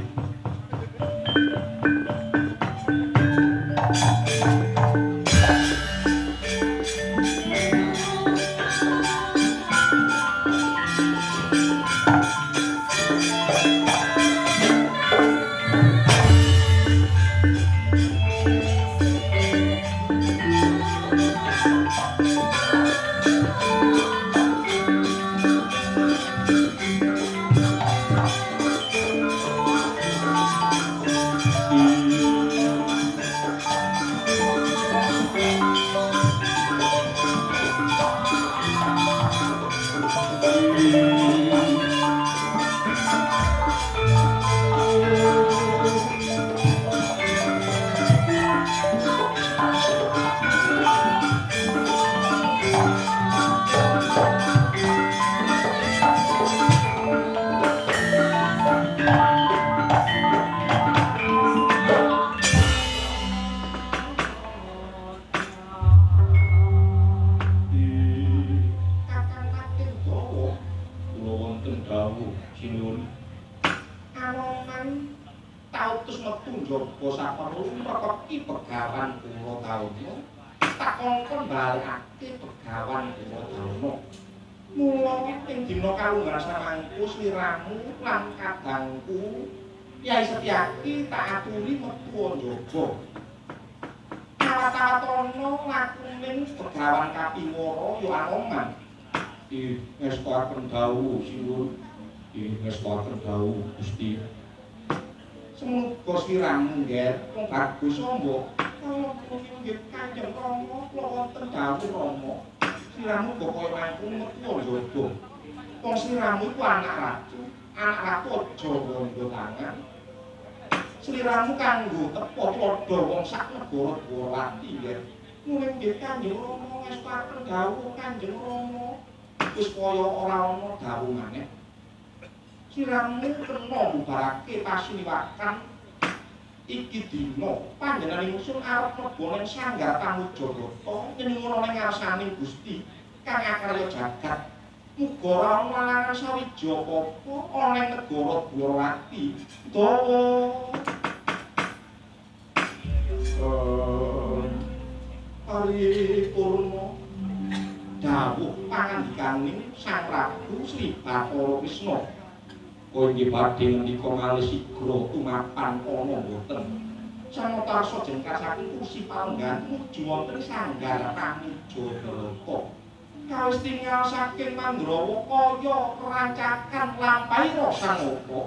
Yai Setyaki tak aturi metu njaba. Kawat-kawatono lakuning Begawan Kapingwara ya anoman. Ngestakaken dawuh Sinuwun. Ngestakaken dawuh Gusti. Semoga sliramu nggih wong bagus amba. Kala kula nggih Kanjeng Rama kula wonten dawuh Rama. Sliramu kok kaya mangkung metu njaba. Wong sliramu iku anak ratu. Anak ratu aja nganggo tangan. Sliramu kanggo tepa padha wong sak negara Dwarawati nggih. Nuwun nggih Kanjeng Rama ngestakaken dawuh Kanjeng Rama. Wis kaya ora ana dawuh maneh. Sliramu kena mbubarake pasuniwakan iki dina panjenengan ingsun arep mlebu ning sanggar Pamujagata nyuwun ning ngarsaning Gusti kang akarya jagat. Muga ora ana sawiji apa-apa ana ing negara Dwarawati. Dawa paripurna dawuh pangandikaning Sang Prabu Sri Bathara Krisna. Kowe nggih badhe ngendika malih sigra tumapan ana boten. Sanatarsa jengkar saking kursi palenggan nuju wonten sanggar Pamujagata. Kawis tinggal saking Mandrawa kaya kerancakan lampahi rasa ngapa.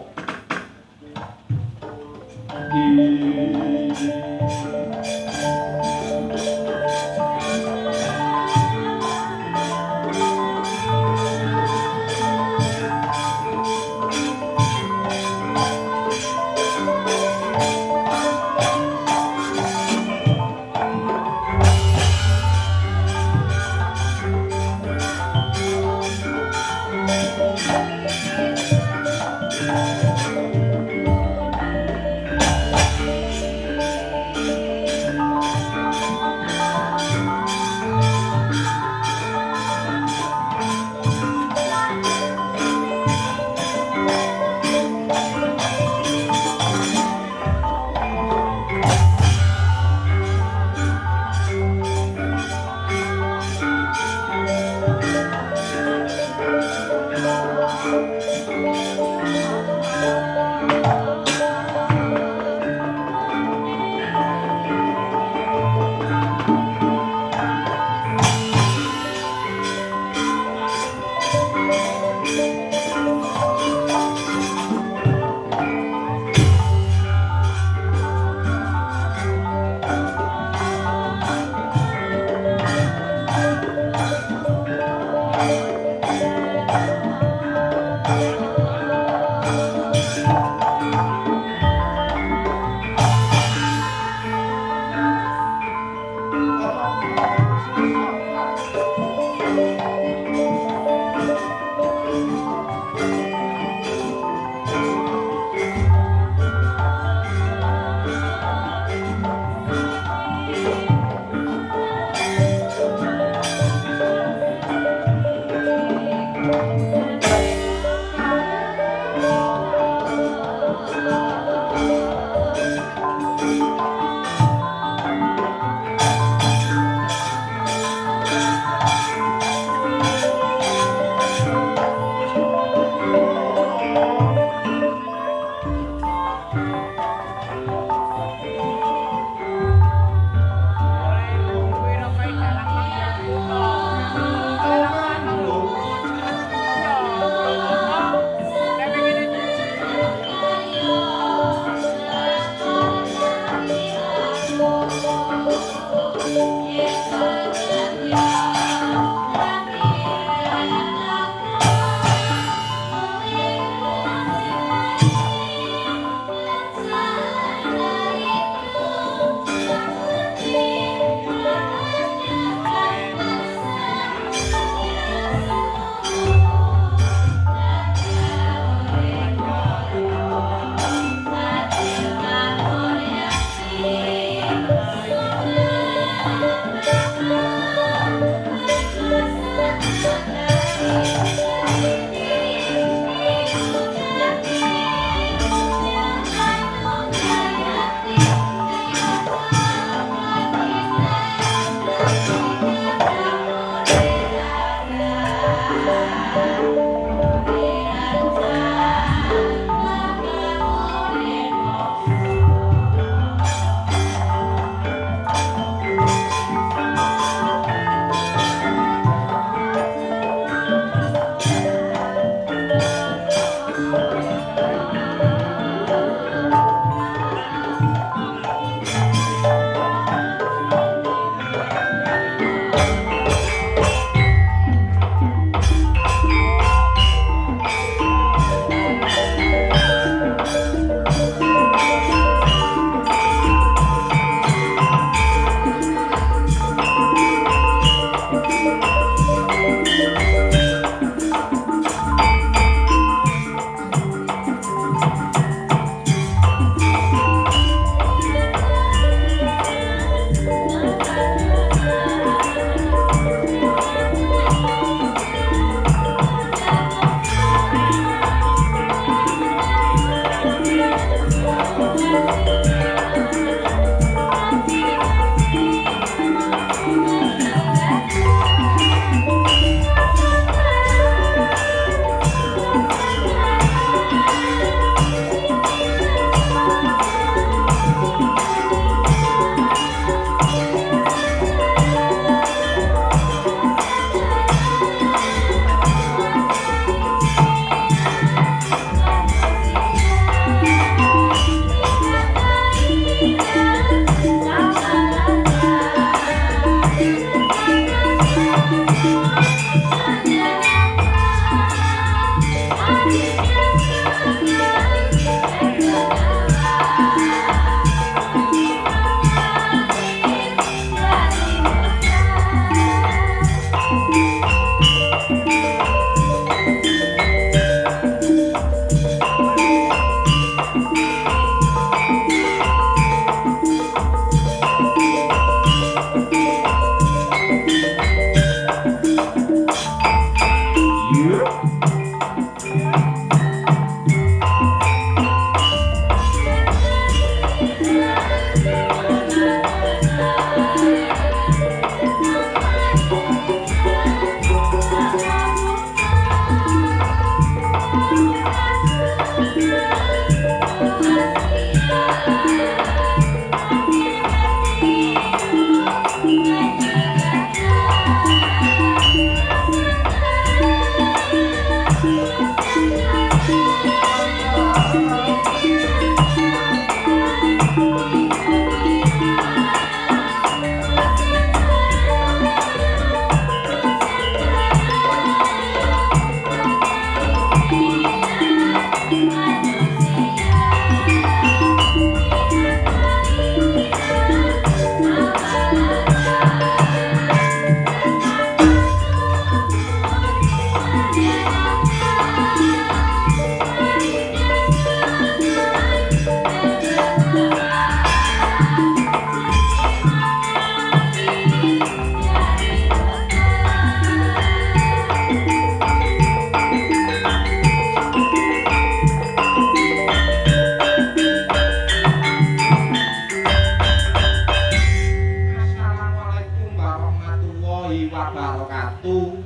wabarakatuh.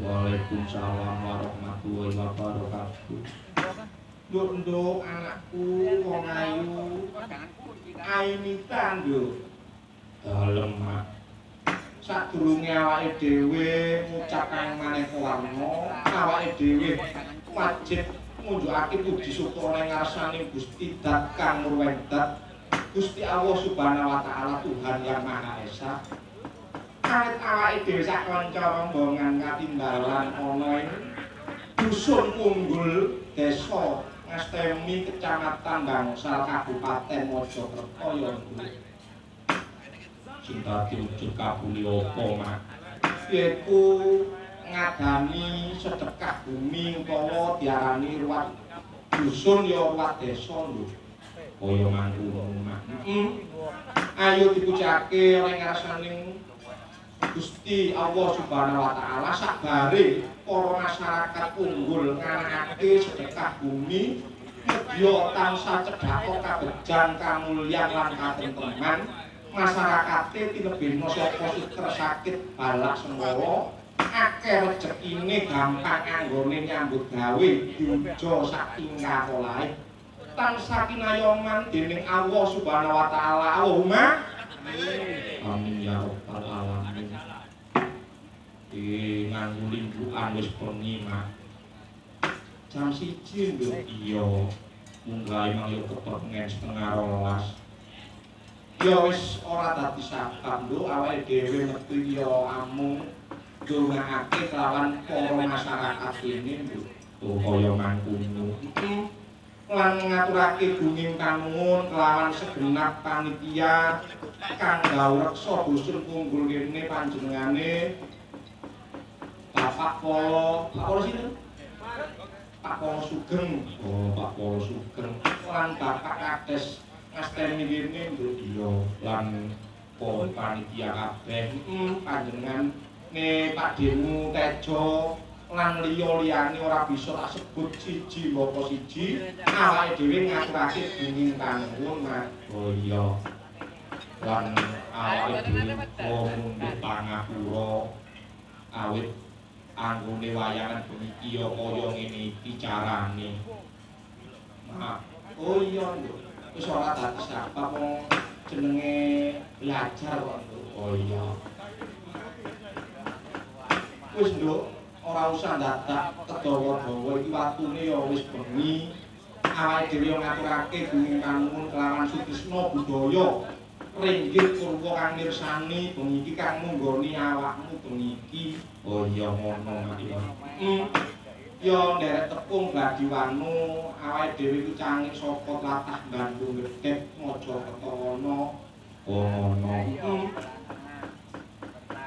Waalaikumsalam warahmatullahi wabarakatuh. Nduk anakku wong ayu. Ainitan nduk. Dalem mak. Sadurunge awake dhewe ngucap kang maneh warna, awake dhewe wajib ngunjukake puji syukur ning ngarsaning Gusti Dat kang Murwendat, Gusti Allah Subhanahu wa taala Tuhan yang Maha Esa. Kawit awake dhewe sak kanca rombongan katimbalan ana ing dusun Punggul, Desa Ngastemi, Kecamatan Bangsal, Kabupaten Mojokerto ya. Cinta diwujud kabuli apa mak? Yaiku ngadani sedekah bumi utawa diarani ruwat dusun ya ruwat desa lho. Kaya mangkono mak. Ayo dipujake ning ngarsaning Gusti Allah Subhanahu wa taala sabare para masyarakat Punggul nganakake sedekah bumi medya tansah cedhak kabejan kamulyan lan katenteman. Masyarakate tinebena saka suker sakit balak sengkala akeh rejekine gampang anggone nyambut gawe diuja saking kapolahe tansah kinayoman dening Allah Subhanahu wa taala. Allahumma amin ya rabbal alamin. Nganggo limbukan wis bengi mak. Jam 1 lho. Iya. Munggah emang yo kepet ngen setengah 12. Ya wis ora dadi sakam lho, awake dhewe metu ya amung ndongaake kelawan para masyarakat ini lho. Oh kaya mangkono. Lan ngaturake gunging kanuwun kelawan segenap panitia kang gawreksa dusun Punggul kene panjenengane Bapak Polo sinten? Pak Polo Sugeng. Oh, Pak Polo Sugeng. Lan Bapak Kades Ngasteni kene lho iya lan panitia kabeh panjenengan ne Pak Demu Tejo lan liya-liyane ora bisa tak sebut siji loko siji awake dhewe ngaturake gunging kanuwun mak. Oh iya lan awake dhewe mundhut pangapura awit anggone wayangan puniki ya kaya ngene iki carane mak. Oh iya lho wis ora dadi sapa wong jenenge belajar kok. Oh iya. Wis nduk, ora usah dadak kedawa-dawa iki waktune ya wis bengi. Awake dhewe ngaturake gunging kanuwun kelawan sutresna budaya. Ringgit purwa kang mirsani bengi iki kang munggoni awakmu bengi iki. Oh iya ngono mak iya. Ya nderek tepung Gladiwanu awake dhewe iku cangik saka tlatah Bandung Gedhek Mojokerto kono. Oh ngono.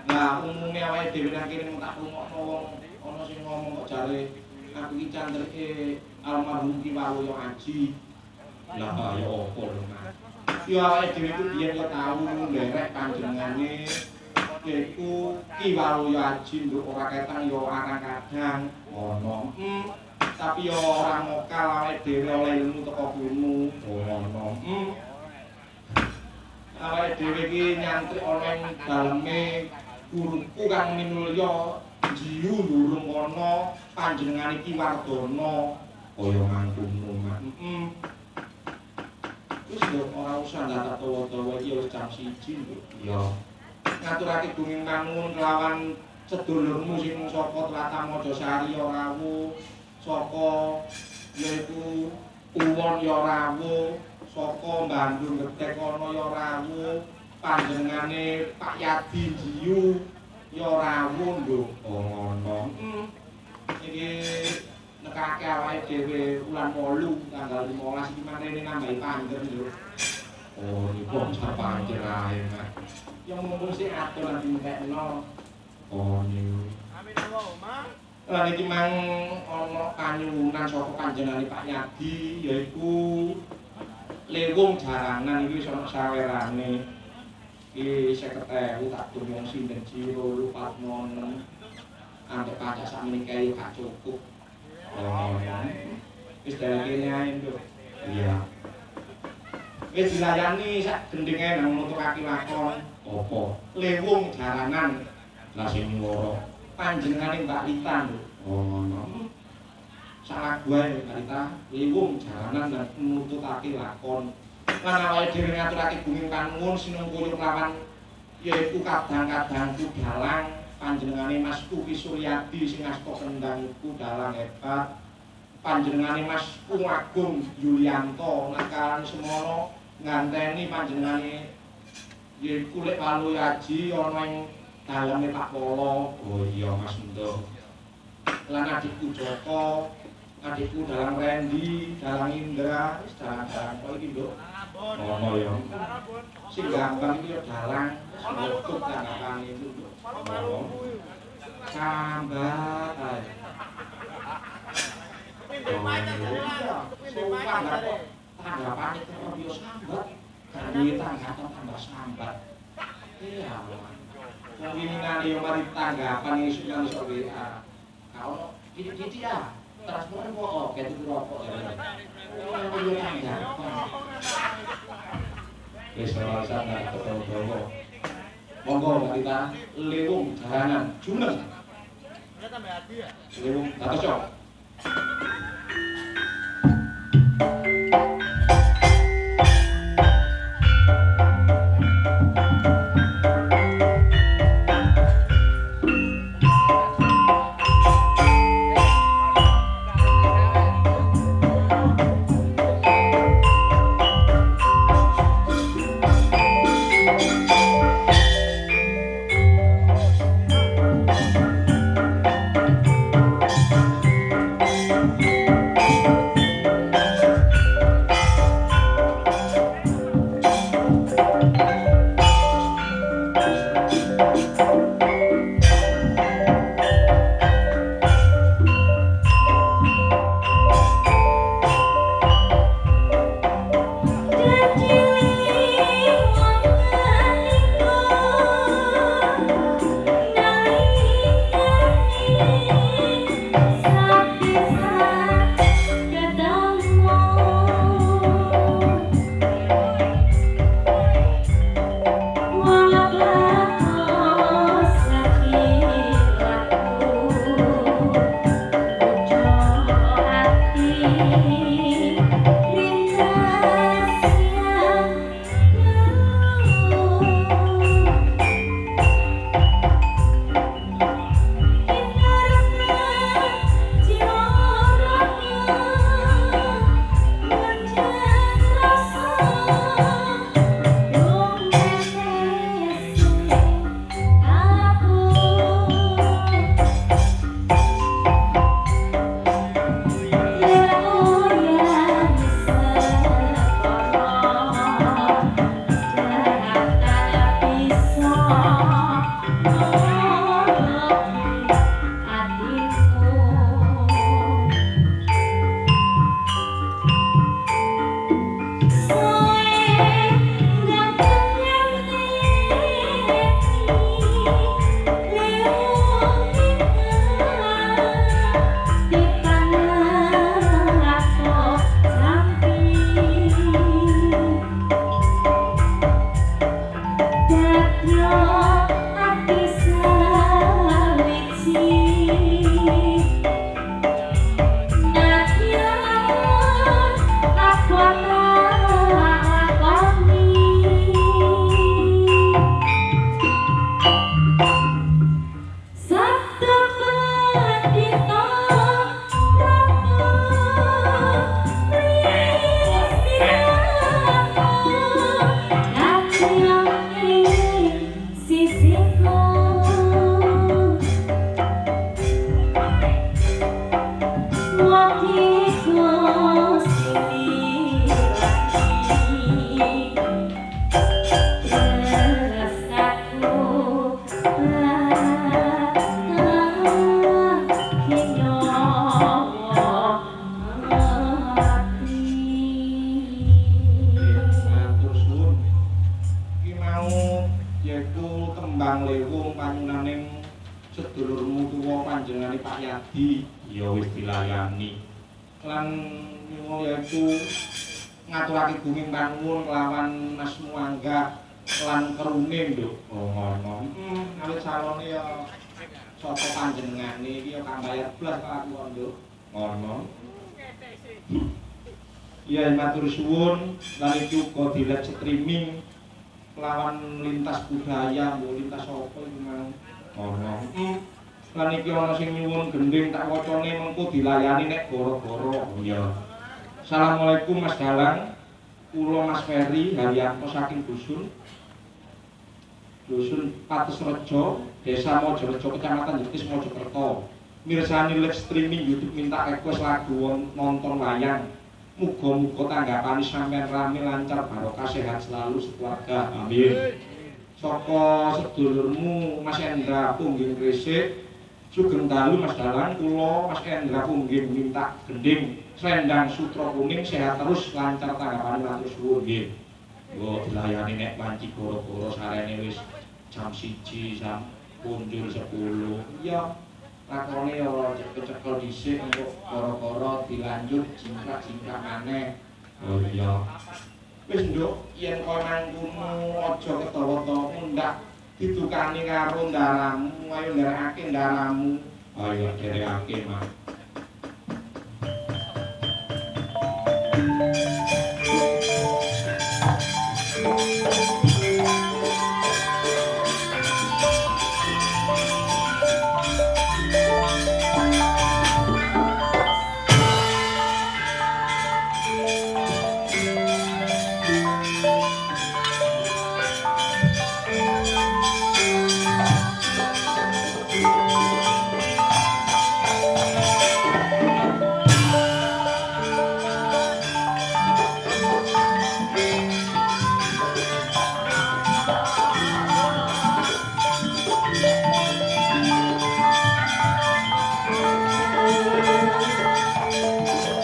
Lah umume awake dhewe nang kene tak rungokno wong ana sing ngomong kok jare aku iki candreke almarhum Ki Waluyo Aji. Lah kaya apa lho Mas? Ya awake dhewe iku biyen ya tau nderek panjenengane yaiku Ki Waluyo Aji nduk ora ketang ya arang kadang ono. Tapi ya ora mokal awake dhewe oleh ilmu teko gunung. Ono. Awake dhewe iki nyantrik oleh daleme guruku kang minulya jiyu ndurung kono panjenengane Ki Wardana. Kaya mangkono mak. Wis yo ora usah dadak dawa-dawa iki wis jam 1 lho. Iya. Ngaturake gunging kanuwun kelawan sedulurmu sing saka Tlatah Mojosari ya rawuh, saka yaiku Uwon ya rawuh, saka Bandung Gedhek ana ya rawuh, panjenengane Pak Yadi Jiyu ya rawuh lho. Oh ngono. Iki nekake awake dhewe wulan 8 tanggal 15 iki manene nambahi panjer lho. Oh niku sak panjer ae Mas. Yang mumpung sih atur lan dintekno. Oh niku. Lan iki mang ana kanyuwunan saka panjenengane Pak Yadi yaiku lewung jaranan iki wis ana sawerane. Iki 50.000 tak dumong sinten Jiro Lupatmono. Ambek pajak sakmeniki gak cukup. Oh. Wis dalekene ae nduk. Iya. Wis dilayani sak gendenge nang nutukake lakon. Apa? Lewung jaranan. Lah sing nyuwara panjenengane Mbak Rita lho. Oh ngono. Salah gue Mbak Rita liwung jalanan lan nututake lakon. Lan awake dhewe ngaturake bumi panuwun sinengkuyung lawan yaiku kadang-kadangku dalang panjenengane Mas Uki Suryadi sing asta kendang iku dalang hebat. Panjenengane Mas Agung Yulianto nakalan semono nganteni panjenengane yaiku lek Walu Yaji ana ing daleme Pak Polo. Oh iya Mas Endo. Lan adikku Joko, adikku dalang Randy, dalang Indra, wis dalang-dalang kok iki, Nduk. Ono ya. Sing gampang iki ya dalang, lutut tanggapan itu, Nduk. Sambat ae. Tanggapan itu yo sambat. Kali tanggapan tambah sambat. Iya. Wong winginane yo mari tanggapan isu nang WA. Kalau titik ya, transportnya kok kayak itu rokok ya. Wis alasan nggak ketemu. Monggo kita lewung jalanan, jumeneng. Lewung, tak cocok. lan kerune nduk. Oh ngono. Awit salone ya saka panjenengane iki ya kang bayar blas kelakuan nduk. Ngono. Iya matur suwun lan iki uga di live streaming lawan lintas budaya, mbok lintas apa iki mau. Ono. Lan iki ana sing nyuwun gending tak wacane mengko dilayani nek goro-goro. Iya. Assalamualaikum Mas Dalang. Kula Mas Ferry Haryanto saking Dusun Patesrejo, Desa Mojorejo, Kecamatan Jetis, Mojokerto. Mirsani live streaming YouTube minta request lagu nonton wayang. Muga-muga tanggapane sampean rame lancar barokah sehat selalu sekeluarga. Amin. Saka sedulurmu Mas Endra Pungging Gresik, sugeng dalu Mas Dalang, kula Mas Endra Pungging minta gending Srendang Sutra Kuning sehat terus lancar tanggapane matur suwun nggih. Yo dilayani nek panci goro-goro sarene wis jam 1 jam punjul 10. Iya. Lakone ya cekel dhisik engko koro-koro dilanjut jingkrak-jingkrak maneh. Oh iya. Wis nduk, yen kowe mangkunu aja kedawa-dawa mundak ditukani karo ndaramu, ayo nderekake ndaramu. Ayo nderekake, Mas.